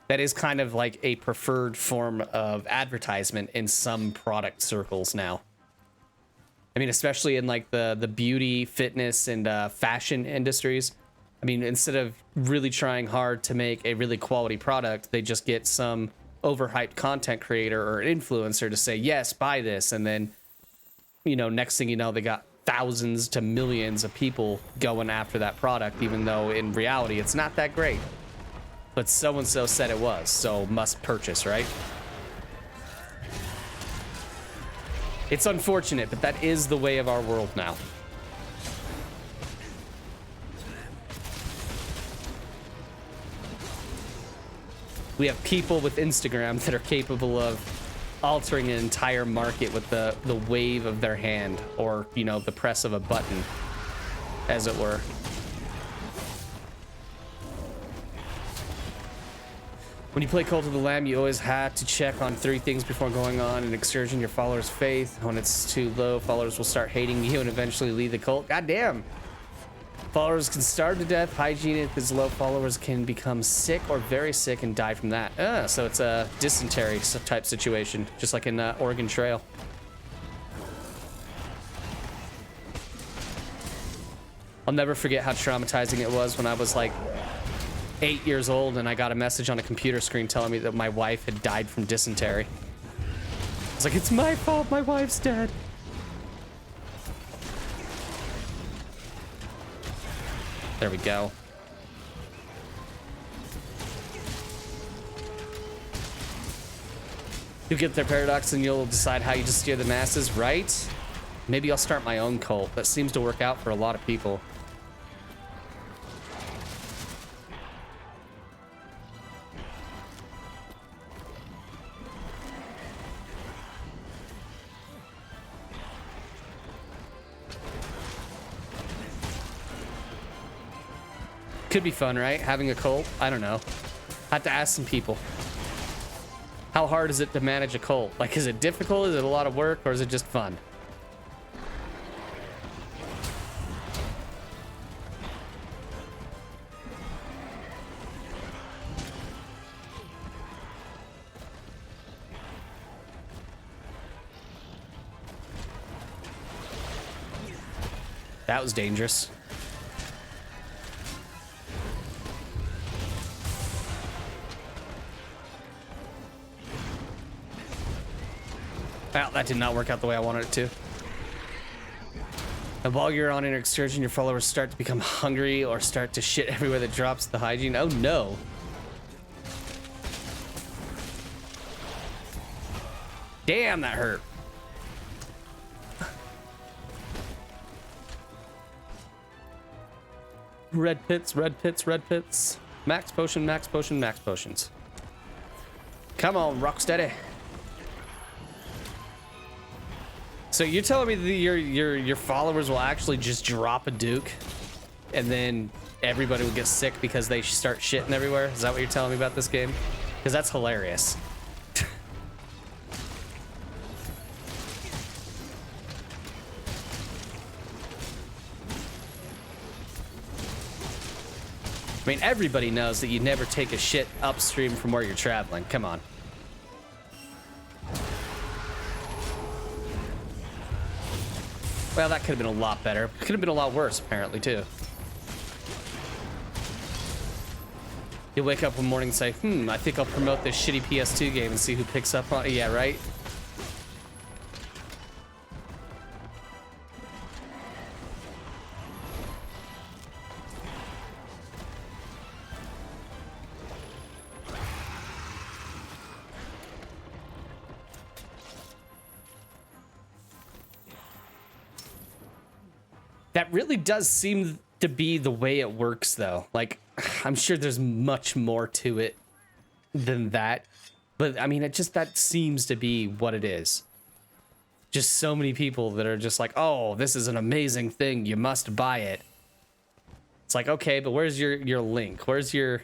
Speaker 1: That is kind of like a preferred form of advertisement in some product circles now. I mean, especially in like the beauty, fitness, and fashion industries. I mean, instead of really trying hard to make a really quality product, they just get some overhyped content creator or an influencer to say, yes, buy this. And then, you know, next thing you know, they got thousands to millions of people going after that product, even though in reality it's not that great. But so-and-so said it was, so must purchase, right? It's unfortunate, but that is the way of our world now. We have people with Instagram that are capable of altering an entire market with the wave of their hand, or, you know, the press of a button, as it were. When you play Cult of the Lamb, you always have to check on 3 things before going on an excursion: your followers' faith. When it's too low, followers will start hating you and eventually leave the cult. God damn. Followers can starve to death. Hygiene is low. Followers can become sick or very sick and die from that. So it's a dysentery type situation, just like in Oregon Trail. I'll never forget how traumatizing it was when I was like 8 years old and I got a message on a computer screen telling me that my wife had died from dysentery. I was like, it's my fault, my wife's dead. There we go. You'll get their paradox and you'll decide how you just steer the masses, right? Maybe I'll start my own cult. That seems to work out for a lot of people. Could be fun, right? Having a cult? I don't know. I have to ask some people. How hard is it to manage a cult? Like, is it difficult? Is it a lot of work? Or is it just fun? That was dangerous. Well, that did not work out the way I wanted it to. And while you're on an excursion, your followers start to become hungry or start to shit everywhere that drops the hygiene. Oh no. Damn, that hurt. Red pits, red pits, red pits. Max potion, max potion, max potions. Come on, Rocksteady. So you're telling me that your followers will actually just drop a Duke and then everybody will get sick because they start shitting everywhere? Is that what you're telling me about this game? Because that's hilarious. I mean, everybody knows that you never take a shit upstream from where you're traveling. Come on. Well, that could have been a lot better. Could have been a lot worse, apparently, too. You wake up one morning and say, I think I'll promote this shitty PS2 game and see who picks up on it. Yeah, right? That really does seem to be the way it works, though. Like, I'm sure there's much more to it than that. But, I mean, that seems to be what it is. Just so many people that are just like, oh, this is an amazing thing. You must buy it. It's like, okay, but where's your link? Where's your...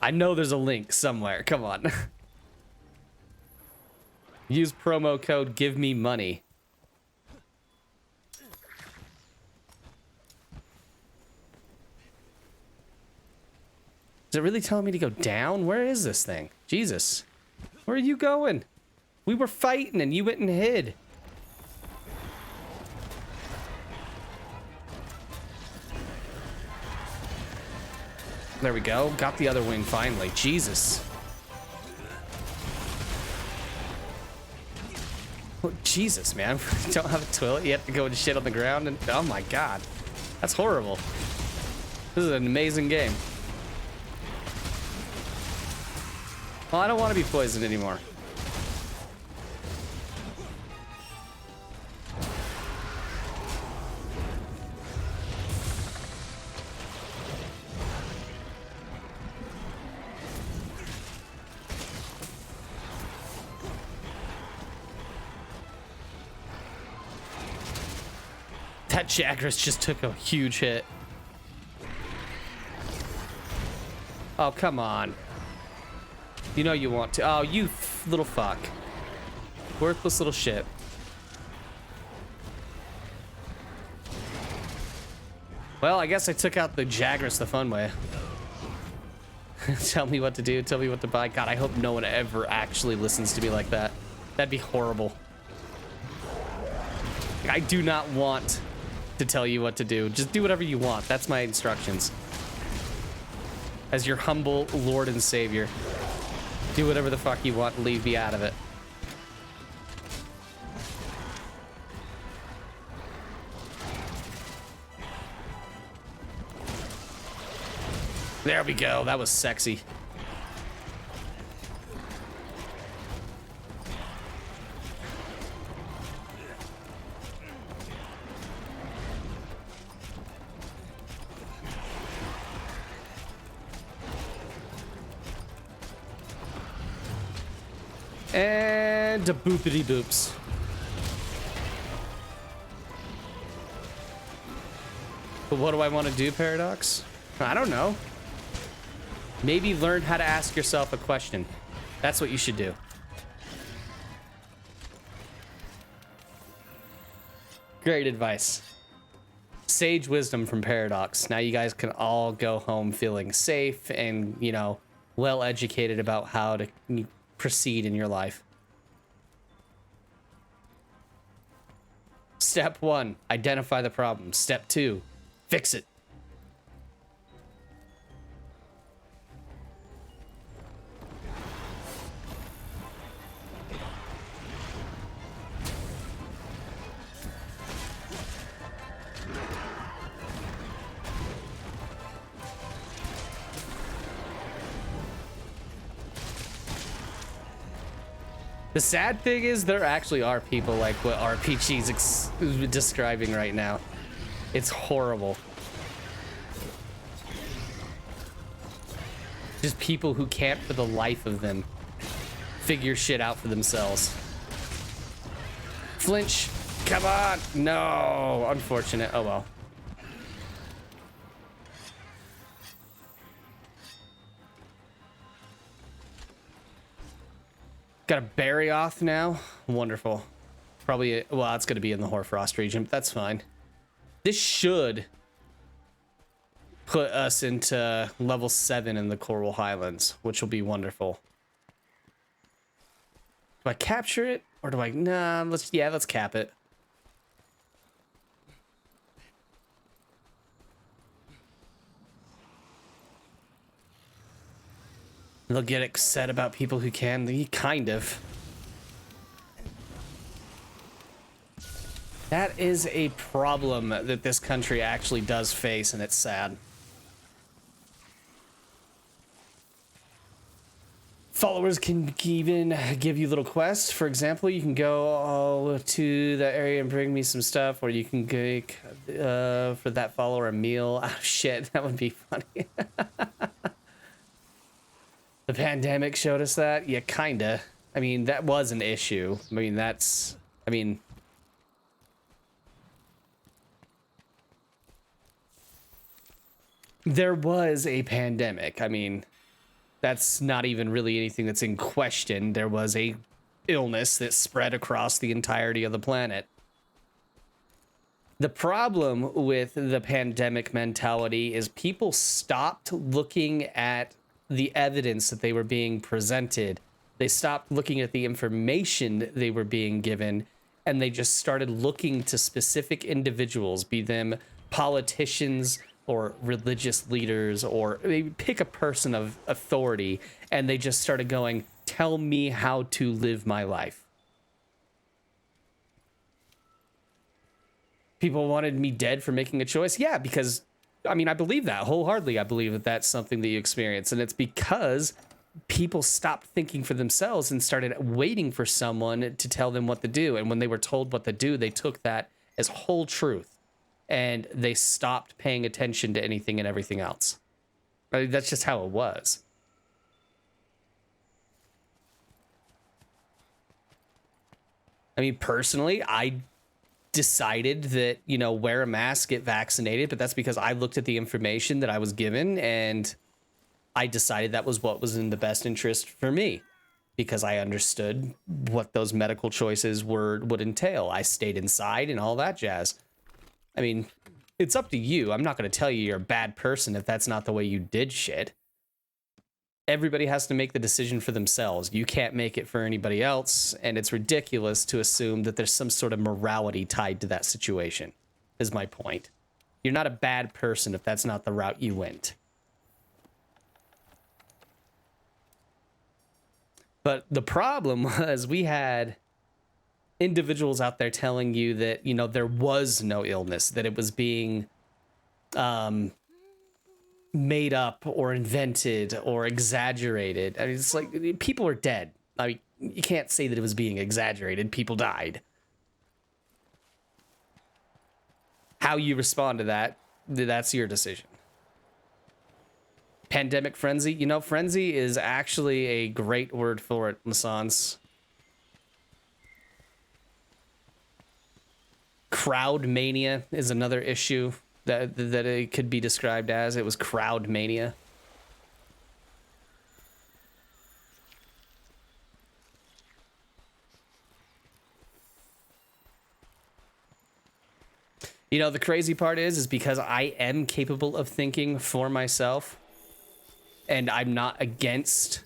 Speaker 1: I know there's a link somewhere. Come on. Use promo code Give Me Money. Is it really telling me to go down? Where is this thing? Jesus. Where are you going? We were fighting and you went and hid. There we go. Got the other wing finally. Jesus. Oh, Jesus, man. You don't have a toilet. You have to go and shit on the ground. And oh my God. That's horrible. This is an amazing game. Well, I don't want to be poisoned anymore. That Jagras just took a huge hit. Oh, come on. You know you want to. Oh, you little fuck. Worthless little shit. Well, I guess I took out the Jagras the fun way. Tell me what to do. Tell me what to buy. God, I hope no one ever actually listens to me like that. That'd be horrible. I do not want to tell you what to do. Just do whatever you want. That's my instructions. As your humble Lord and Savior. Do whatever the fuck you want and leave me out of it. There we go. That was sexy. And a boopity boops. But what do I want to do, Paradox? I don't know. Maybe learn how to ask yourself a question. That's what you should do. Great advice. Sage wisdom from Paradox. Now you guys can all go home feeling safe and, you know, well educated about how to proceed in your life. Step 1, identify the problem. Step 2, fix it. The sad thing is there actually are people like what RPG's describing right now. It's horrible. Just people who can't for the life of them figure shit out for themselves. Flinch, come on. No, unfortunate. Oh well. Got a berry off now. Wonderful. Probably, well, it's going to be in the Hoarfrost region, but that's fine. This should put us into level 7 in the Coral Highlands, which will be wonderful. Do I capture it? Or do I... Nah, let's cap it. They'll get upset about people who can. Kind of. That is a problem that this country actually does face, and it's sad. Followers can even give you little quests. For example, you can go to the area and bring me some stuff, or you can get for that follower a meal. Oh shit, that would be funny. The pandemic showed us that? Yeah, kinda. I mean, that was an issue. I mean, there was a pandemic. I mean, that's not even really anything that's in question. There was a illness that spread across the entirety of the planet. The problem with the pandemic mentality is people stopped looking at the evidence that they were being presented. They stopped looking at the information they were being given, and they just started looking to specific individuals, be them politicians or religious leaders, or they pick a person of authority, and they just started going, tell me how to live my life. People wanted me dead for making a choice. Yeah, because I mean, I believe that wholeheartedly. I believe that that's something that you experience. And it's because people stopped thinking for themselves and started waiting for someone to tell them what to do. And when they were told what to do, they took that as whole truth. And they stopped paying attention to anything and everything else. I mean, that's just how it was. I mean, personally, I decided that, you know, wear a mask, get vaccinated, but that's because I looked at the information that I was given and I decided that was what was in the best interest for me, because I understood what those medical choices would entail. I stayed inside and all that jazz. I mean, it's up to you. I'm not going to tell you you're a bad person if that's not the way you did shit. Everybody has to make the decision for themselves. You can't make it for anybody else, and it's ridiculous to assume that there's some sort of morality tied to that situation, is my point. You're not a bad person if that's not the route you went. But the problem was we had individuals out there telling you that, you know, there was no illness, that it was being made up or invented or exaggerated. I mean, it's like people are dead. I mean, you can't say that it was being exaggerated. People died. How you respond to that, that's your decision. Pandemic frenzy. You know, frenzy is actually a great word for it, Lassans. Crowd mania is another issue that it could be described as. It was crowd mania. You know, the crazy part is because I am capable of thinking for myself, and I'm not against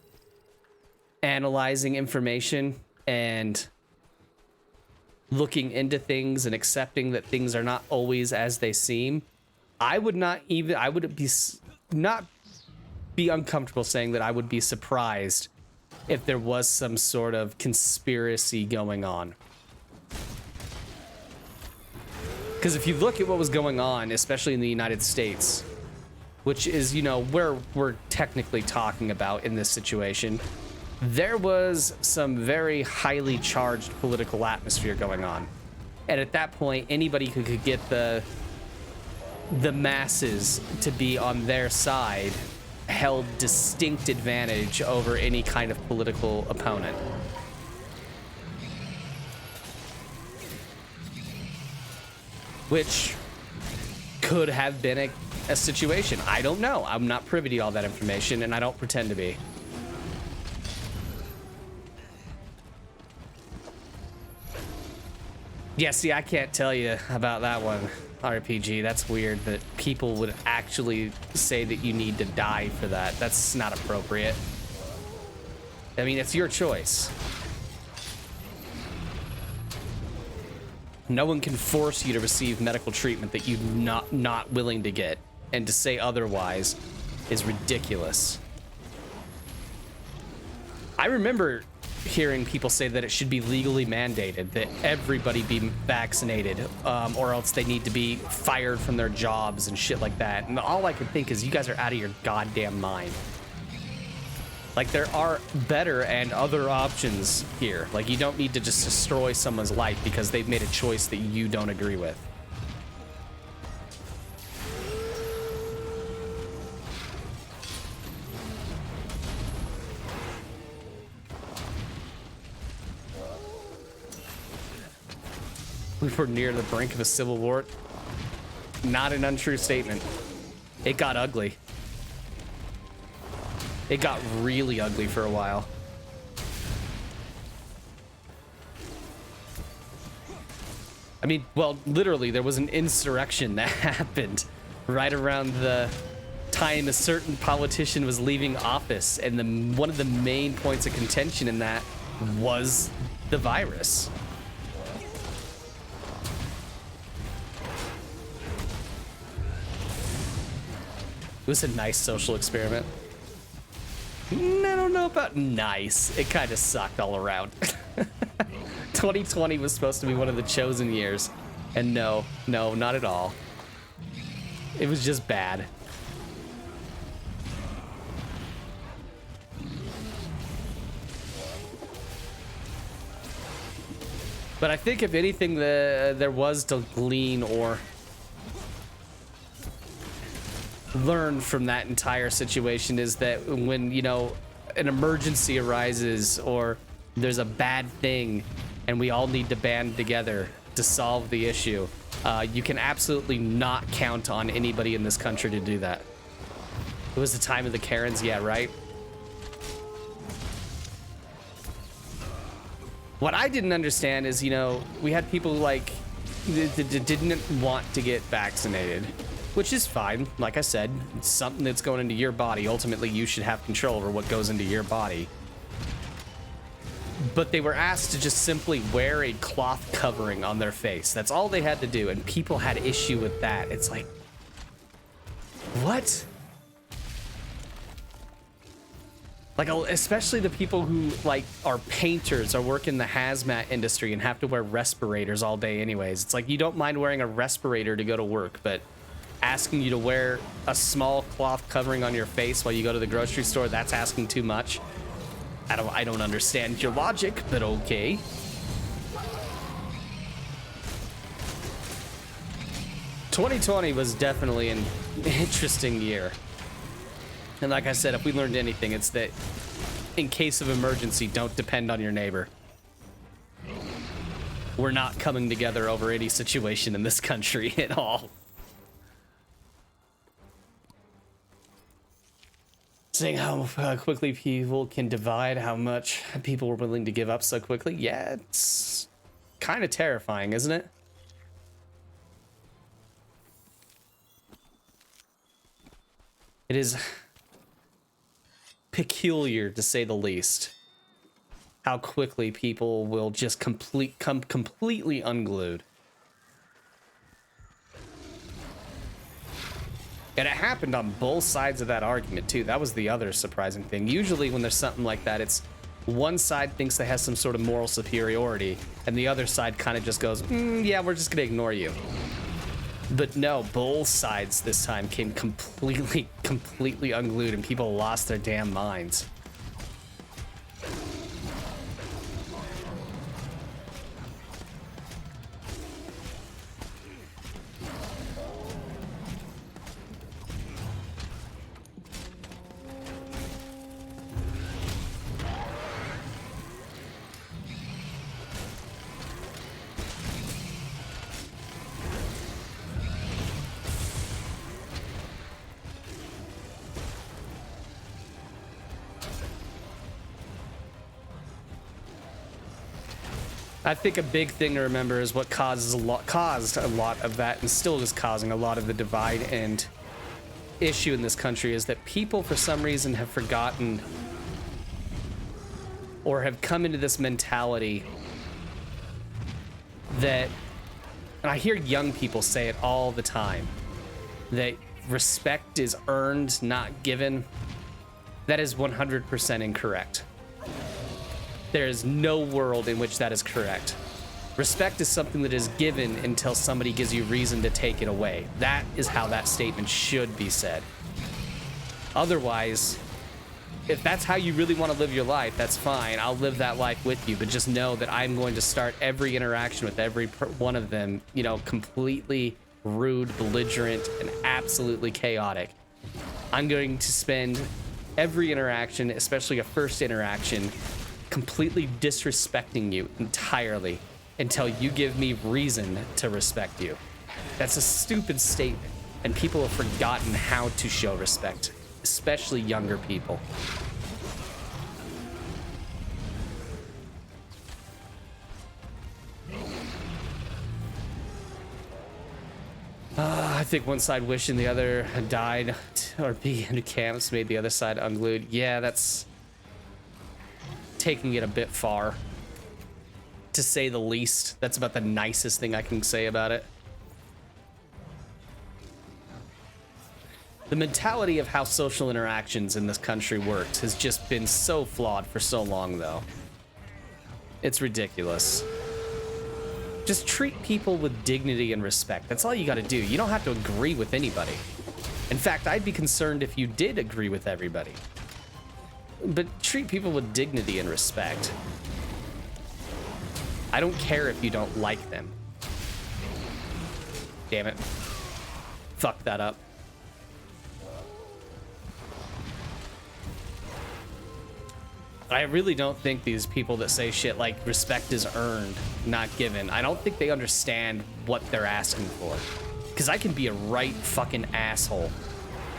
Speaker 1: analyzing information and looking into things and accepting that things are not always as they seem. I would not be uncomfortable saying that I would be surprised if there was some sort of conspiracy going on. Because if you look at what was going on, especially in the United States, which is, you know, where we're technically talking about in this situation, there was some very highly charged political atmosphere going on. And at that point, anybody who could get the masses to be on their side held distinct advantage over any kind of political opponent. Which could have been a situation. I don't know. I'm not privy to all that information, and I don't pretend to be. Yeah, see, I can't tell you about that one, RPG. That's weird that people would actually say that you need to die for that. That's not appropriate. I mean, it's your choice. No one can force you to receive medical treatment that you're not willing to get, and to say otherwise is ridiculous. I remember hearing people say that it should be legally mandated that everybody be vaccinated, or else they need to be fired from their jobs and shit like that. And all I could think is, you guys are out of your goddamn mind. Like, there are better and other options here. Like, you don't need to just destroy someone's life because they've made a choice that you don't agree with. We were near the brink of a civil war. Not an untrue statement. It got ugly. It got really ugly for a while. I mean, well, literally, there was an insurrection that happened right around the time a certain politician was leaving office, and one of the main points of contention in that was the virus. It was a nice social experiment. I don't know about nice. It kind of sucked all around. 2020 was supposed to be one of the chosen years. And no, not at all. It was just bad. But I think if anything there was to glean or learn from that entire situation is that when, you know, an emergency arises or there's a bad thing and we all need to band together to solve the issue, you can absolutely not count on anybody in this country to do that. It was the time of the Karens, yeah, right? What I didn't understand is, you know, we had people like that didn't want to get vaccinated. Which is fine. Like I said, it's something that's going into your body. Ultimately, you should have control over what goes into your body. But they were asked to just simply wear a cloth covering on their face. That's all they had to do, and people had issue with that. It's like, what? Like, especially the people who, like, are painters or work in the hazmat industry and have to wear respirators all day anyways. It's like, you don't mind wearing a respirator to go to work, but asking you to wear a small cloth covering on your face while you go to the grocery store, that's asking too much. I don't understand your logic, but okay. ...2020 was definitely an interesting year. And like I said, if we learned anything, it's that in case of emergency, don't depend on your neighbor. We're not coming together over any situation in this country at all. Seeing how quickly people can divide, how much people were willing to give up so quickly. Yeah, it's kind of terrifying, isn't it? It is peculiar, to say the least, how quickly people will just come completely unglued. And it happened on both sides of that argument, too. That was the other surprising thing. Usually when there's something like that, it's one side thinks they have some sort of moral superiority, and the other side kind of just goes, yeah, we're just going to ignore you. But no, both sides this time came completely unglued, and people lost their damn minds. I think a big thing to remember is what caused a lot of that, and still is causing a lot of the divide and issue in this country, is that people for some reason have forgotten or have come into this mentality that, and I hear young people say it all the time, that respect is earned, not given. That is 100% incorrect. There is no world in which that is correct. Respect is something that is given until somebody gives you reason to take it away. That is how that statement should be said. Otherwise, if that's how you really want to live your life, that's fine. I'll live that life with you, but just know that I'm going to start every interaction with every one of them, you know, completely rude, belligerent, and absolutely chaotic. I'm going to spend every interaction, especially a first interaction, completely disrespecting you entirely until you give me reason to respect you. That's a stupid statement, and people have forgotten how to show respect, especially younger people. I think one side wishing the other had died or be in camps made the other side unglued. Yeah, that's taking it a bit far, to say the least. That's about the nicest thing I can say about it. The mentality of how social interactions in this country works has just been so flawed for so long, though. It's ridiculous. Just treat people with dignity and respect. That's all you gotta do. You don't have to agree with anybody. In fact, I'd be concerned if you did agree with everybody. But treat people with dignity and respect. I don't care if you don't like them. Damn it. Fuck that up. I really don't think these people that say shit like respect is earned, not given, I don't think they understand what they're asking for. Because I can be a right fucking asshole.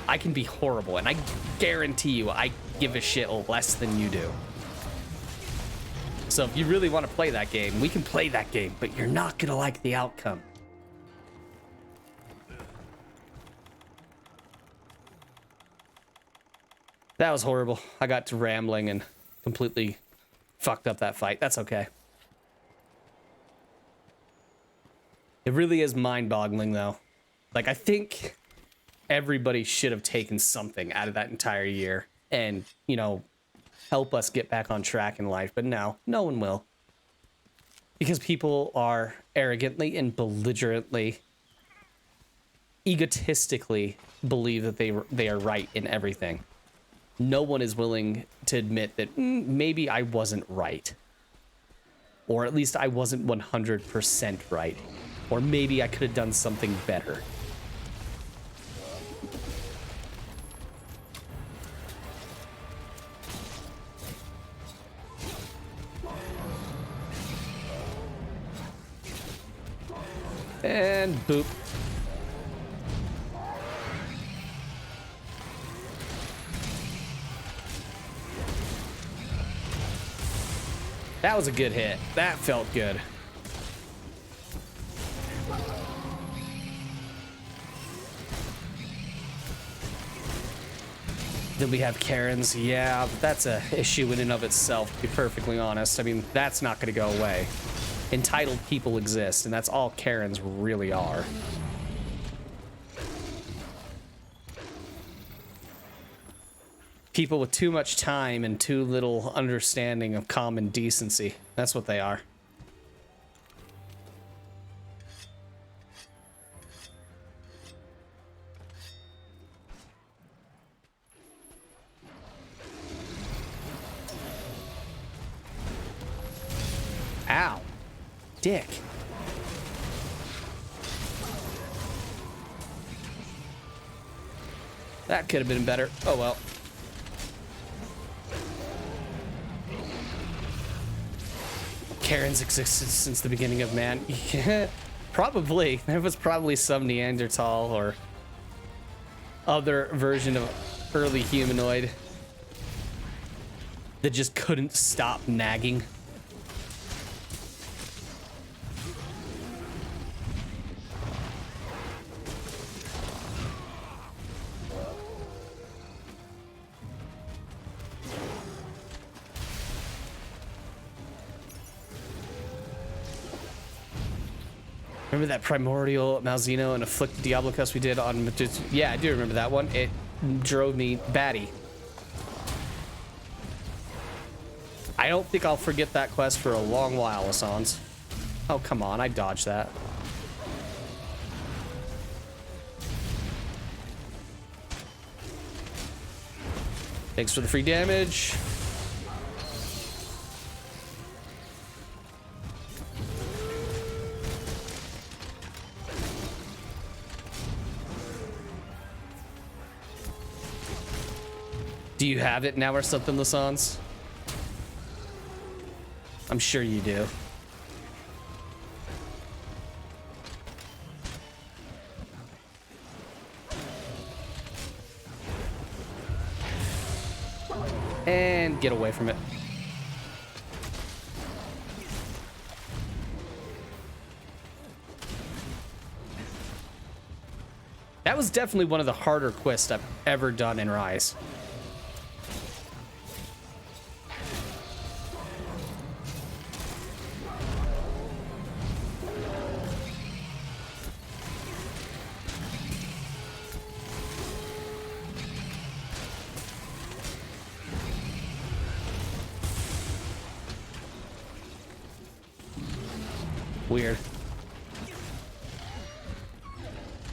Speaker 1: I can be horrible, and I guarantee you I give a shit less than you do. So if you really want to play that game, we can play that game, but you're not gonna like the outcome. That was horrible. I got to rambling and completely fucked up that fight. That's okay. It really is mind-boggling, though. Like, I think everybody should have taken something out of that entire year and, you know, help us get back on track in life. But no one will. Because people are arrogantly and belligerently, egotistically believe that they are right in everything. No one is willing to admit that maybe I wasn't right. Or at least I wasn't 100% right. Or maybe I could have done something better. And boop. That was a good hit. That felt good. Then we have Karens. Yeah, but that's a issue in and of itself, to be perfectly honest. I mean, that's not going to go away. Entitled people exist, and that's all Karens really are. People with too much time and too little understanding of common decency. That's what they are. Ow. Dick. That could have been better. Oh well. Karen's existed since the beginning of man. Yeah, probably. There was probably some Neanderthal or other version of early humanoid that just couldn't stop nagging. Remember that primordial Malzeno and afflicted Diablo quest we did on... Yeah, I do remember that one. It drove me batty. I don't think I'll forget that quest for a long while, Assange. Oh, come on. I dodged that. Thanks for the free damage. Do you have it now or something, Lassans? I'm sure you do. And get away from it. That was definitely one of the harder quests I've ever done in Rise. Weird.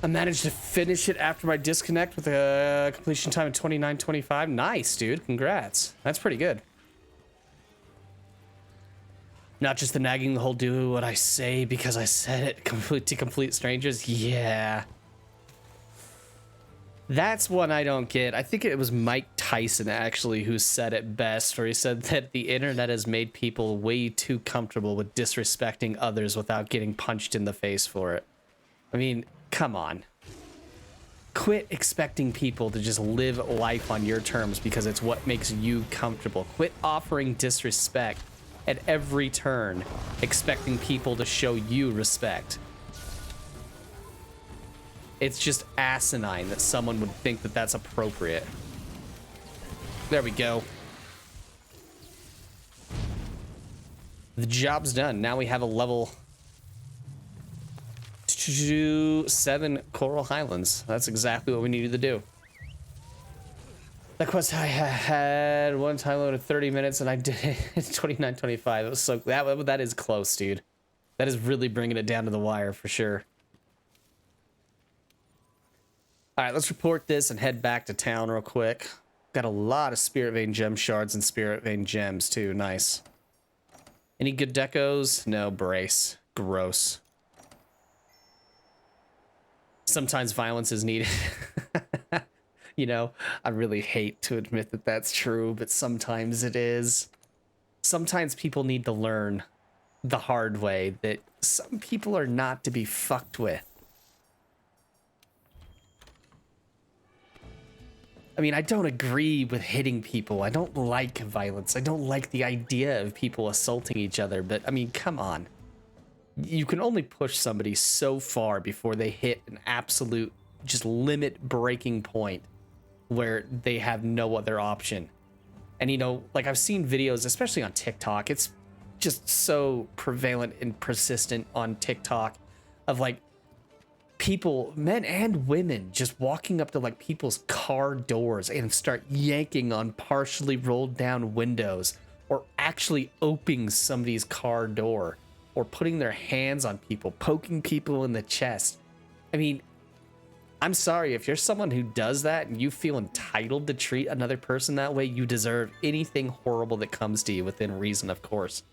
Speaker 1: I managed to finish it after my disconnect with a completion time of 29:25. Nice, dude. Congrats. That's pretty good. Not just the nagging, the whole do what I say because I said it to complete strangers. Yeah. That's one I don't get. I think it was Mike Tyson actually who said it best, where he said that the internet has made people way too comfortable with disrespecting others without getting punched in the face for it. I mean, come on. Quit expecting people to just live life on your terms because it's what makes you comfortable. Quit offering disrespect at every turn, expecting people to show you respect. It's just asinine that someone would think that that's appropriate. There we go. The job's done. Now we have a level 7 Coral Highlands. That's exactly what we needed to do. That quest I had one time load of 30 minutes and I did it in 29:25. It was so that is close, dude. That is really bringing it down to the wire for sure. All right, let's report this and head back to town real quick. Got a lot of Spirit Vein gem shards and Spirit Vein gems too. Nice. Any good decos? No, brace. Gross. Sometimes violence is needed. You know, I really hate to admit that that's true, but sometimes it is. Sometimes people need to learn the hard way that some people are not to be fucked with. I mean, I don't agree with hitting people. I don't like violence. I don't like the idea of people assaulting each other. But, I mean, come on. You can only push somebody so far before they hit an absolute, just limit-breaking point where they have no other option. And, you know, like I've seen videos, especially on TikTok. It's just so prevalent and persistent on TikTok of, like, people, men and women, just walking up to like people's car doors and start yanking on partially rolled down windows, or actually opening somebody's car door, or putting their hands on people, poking people in the chest. I mean, I'm sorry, if you're someone who does that and you feel entitled to treat another person that way, you deserve anything horrible that comes to you within reason, of course.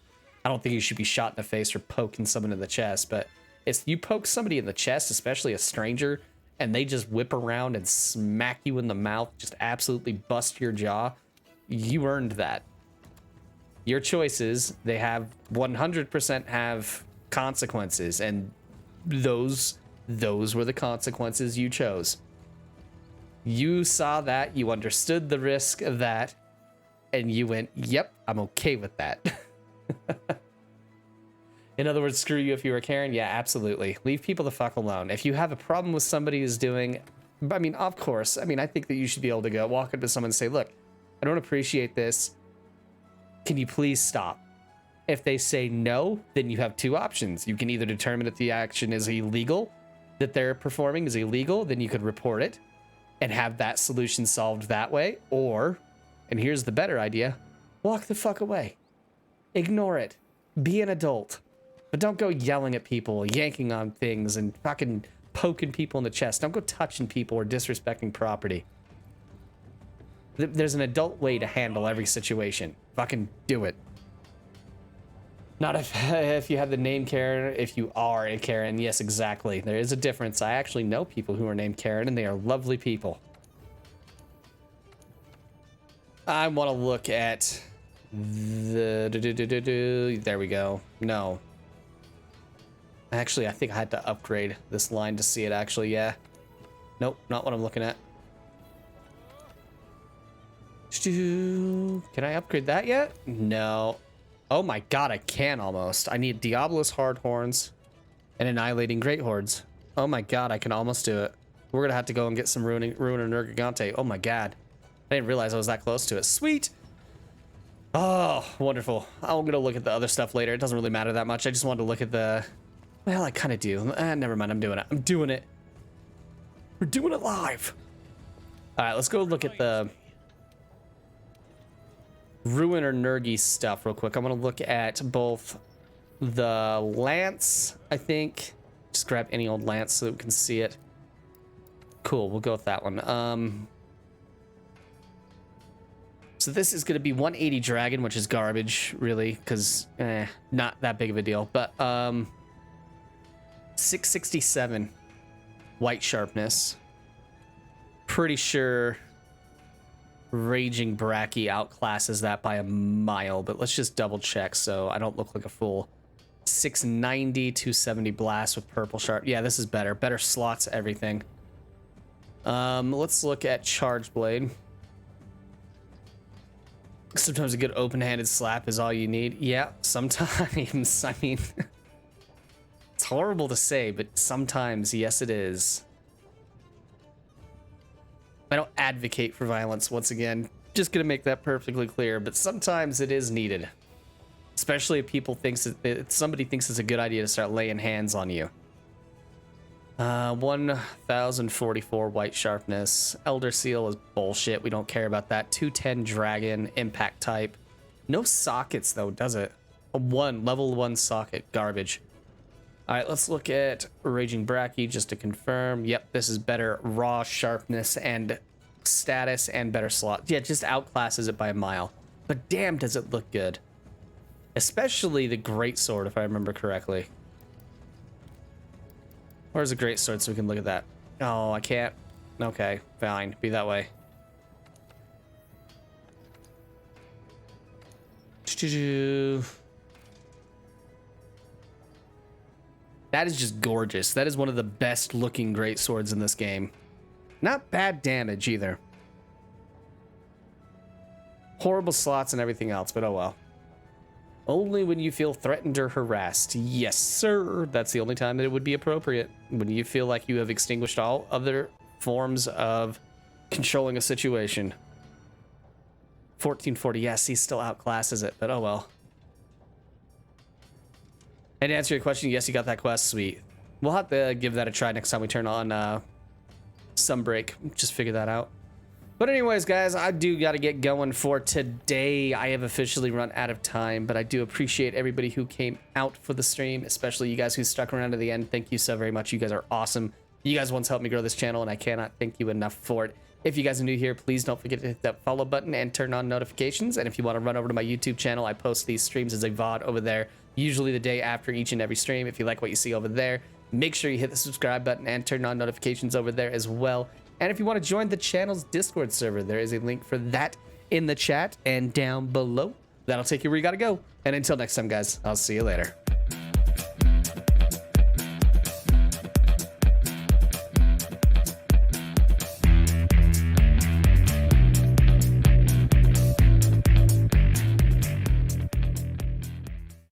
Speaker 1: I don't think you should be shot in the face for poking someone in the chest, but if you poke somebody in the chest, especially a stranger, and they just whip around and smack you in the mouth, just absolutely bust your jaw, you earned that. Your choices, they have 100% have consequences, and those were the consequences you chose. You saw that, you understood the risk of that, and you went, yep, I'm okay with that. In other words, screw you if you were Karen. Yeah, absolutely. Leave people the fuck alone. If you have a problem with somebody who's doing, I mean, of course, I mean, I think that you should be able to go walk up to someone and say, look, I don't appreciate this. Can you please stop? If they say no, then you have two options. You can either determine that the action is illegal, that they're performing is illegal, then you could report it and have that solution solved that way. Or, and here's the better idea, walk the fuck away. Ignore it. Be an adult. But don't go yelling at people, yanking on things, and fucking poking people in the chest. Don't go touching people or disrespecting property. There's an adult way to handle every situation. Fucking do it. Not if you have the name Karen, if you are a Karen. Yes, exactly. There is a difference. I actually know people who are named Karen, and they are lovely people. I want to look at the... There we go. No. Actually, I think I had to upgrade this line to see it, actually. Yeah. Nope, not what I'm looking at. Can I upgrade that yet? No. Oh my god, I can almost. I need Diablo's Hard Horns and Annihilating Great Hordes. Oh my god, I can almost do it. We're gonna have to go and get some Ruiner Nergigante. Oh my god. I didn't realize I was that close to it. Sweet! Oh, wonderful. I'm gonna look at the other stuff later. It doesn't really matter that much. I just wanted to look at the... Well, I kind of do. Never mind, I'm doing it. I'm doing it. We're doing it live! Alright, let's go look at the... Ruiner Nergi stuff real quick. I'm gonna look at both the lance, I think. Just grab any old lance so that we can see it. Cool, we'll go with that one. So this is gonna be 180 dragon, which is garbage, really, because not that big of a deal. But 667 white sharpness. Pretty sure Raging Bracky outclasses that by a mile, but let's just double check so I don't look like a fool. 690, 270 blast with purple sharp. Yeah, this is better. Better slots, everything. Let's look at Charge Blade. Sometimes a good open-handed slap is all you need. Yeah, sometimes. I mean, it's horrible to say, but sometimes, yes, it is. I don't advocate for violence, once again. Just gonna make that perfectly clear, but sometimes it is needed. Especially if if somebody thinks it's a good idea to start laying hands on you. 1044 white sharpness. Elder Seal is bullshit. We don't care about that. 210 dragon, impact type. No sockets though, does it? A level 1 socket, garbage. Alright, let's look at Raging Bracky just to confirm. Yep, this is better raw sharpness and status and better slot. Yeah, just outclasses it by a mile. But damn, does it look good. Especially the greatsword, if I remember correctly. Where's the greatsword so we can look at that? Oh, I can't. Okay, fine. Be that way. That is just gorgeous. That is one of the best looking greatswords in this game. Not bad damage either. Horrible slots and everything else, but oh well. Only when you feel threatened or harassed. Yes, sir. That's the only time that it would be appropriate. When you feel like you have extinguished all other forms of controlling a situation. 1440, yes, he still outclasses it, but oh well. And to answer your question, yes, you got that quest. Sweet. We'll have to give that a try next time we turn on Sunbreak. Just figure that out. But anyways, guys, I do got to get going for today. I have officially run out of time, but I do appreciate everybody who came out for the stream, especially you guys who stuck around to the end. Thank you so very much. You guys are awesome. You guys once helped me grow this channel, and I cannot thank you enough for it. If you guys are new here, please don't forget to hit that follow button and turn on notifications. And if you want to run over to my YouTube channel, I post these streams as a VOD over there, usually the day after each and every stream. If you like what you see over there, make sure you hit the subscribe button and turn on notifications over there as well. And if you want to join the channel's Discord server, there is a link for that in the chat and down below. That'll take you where you gotta go. And until next time, guys, I'll see you later.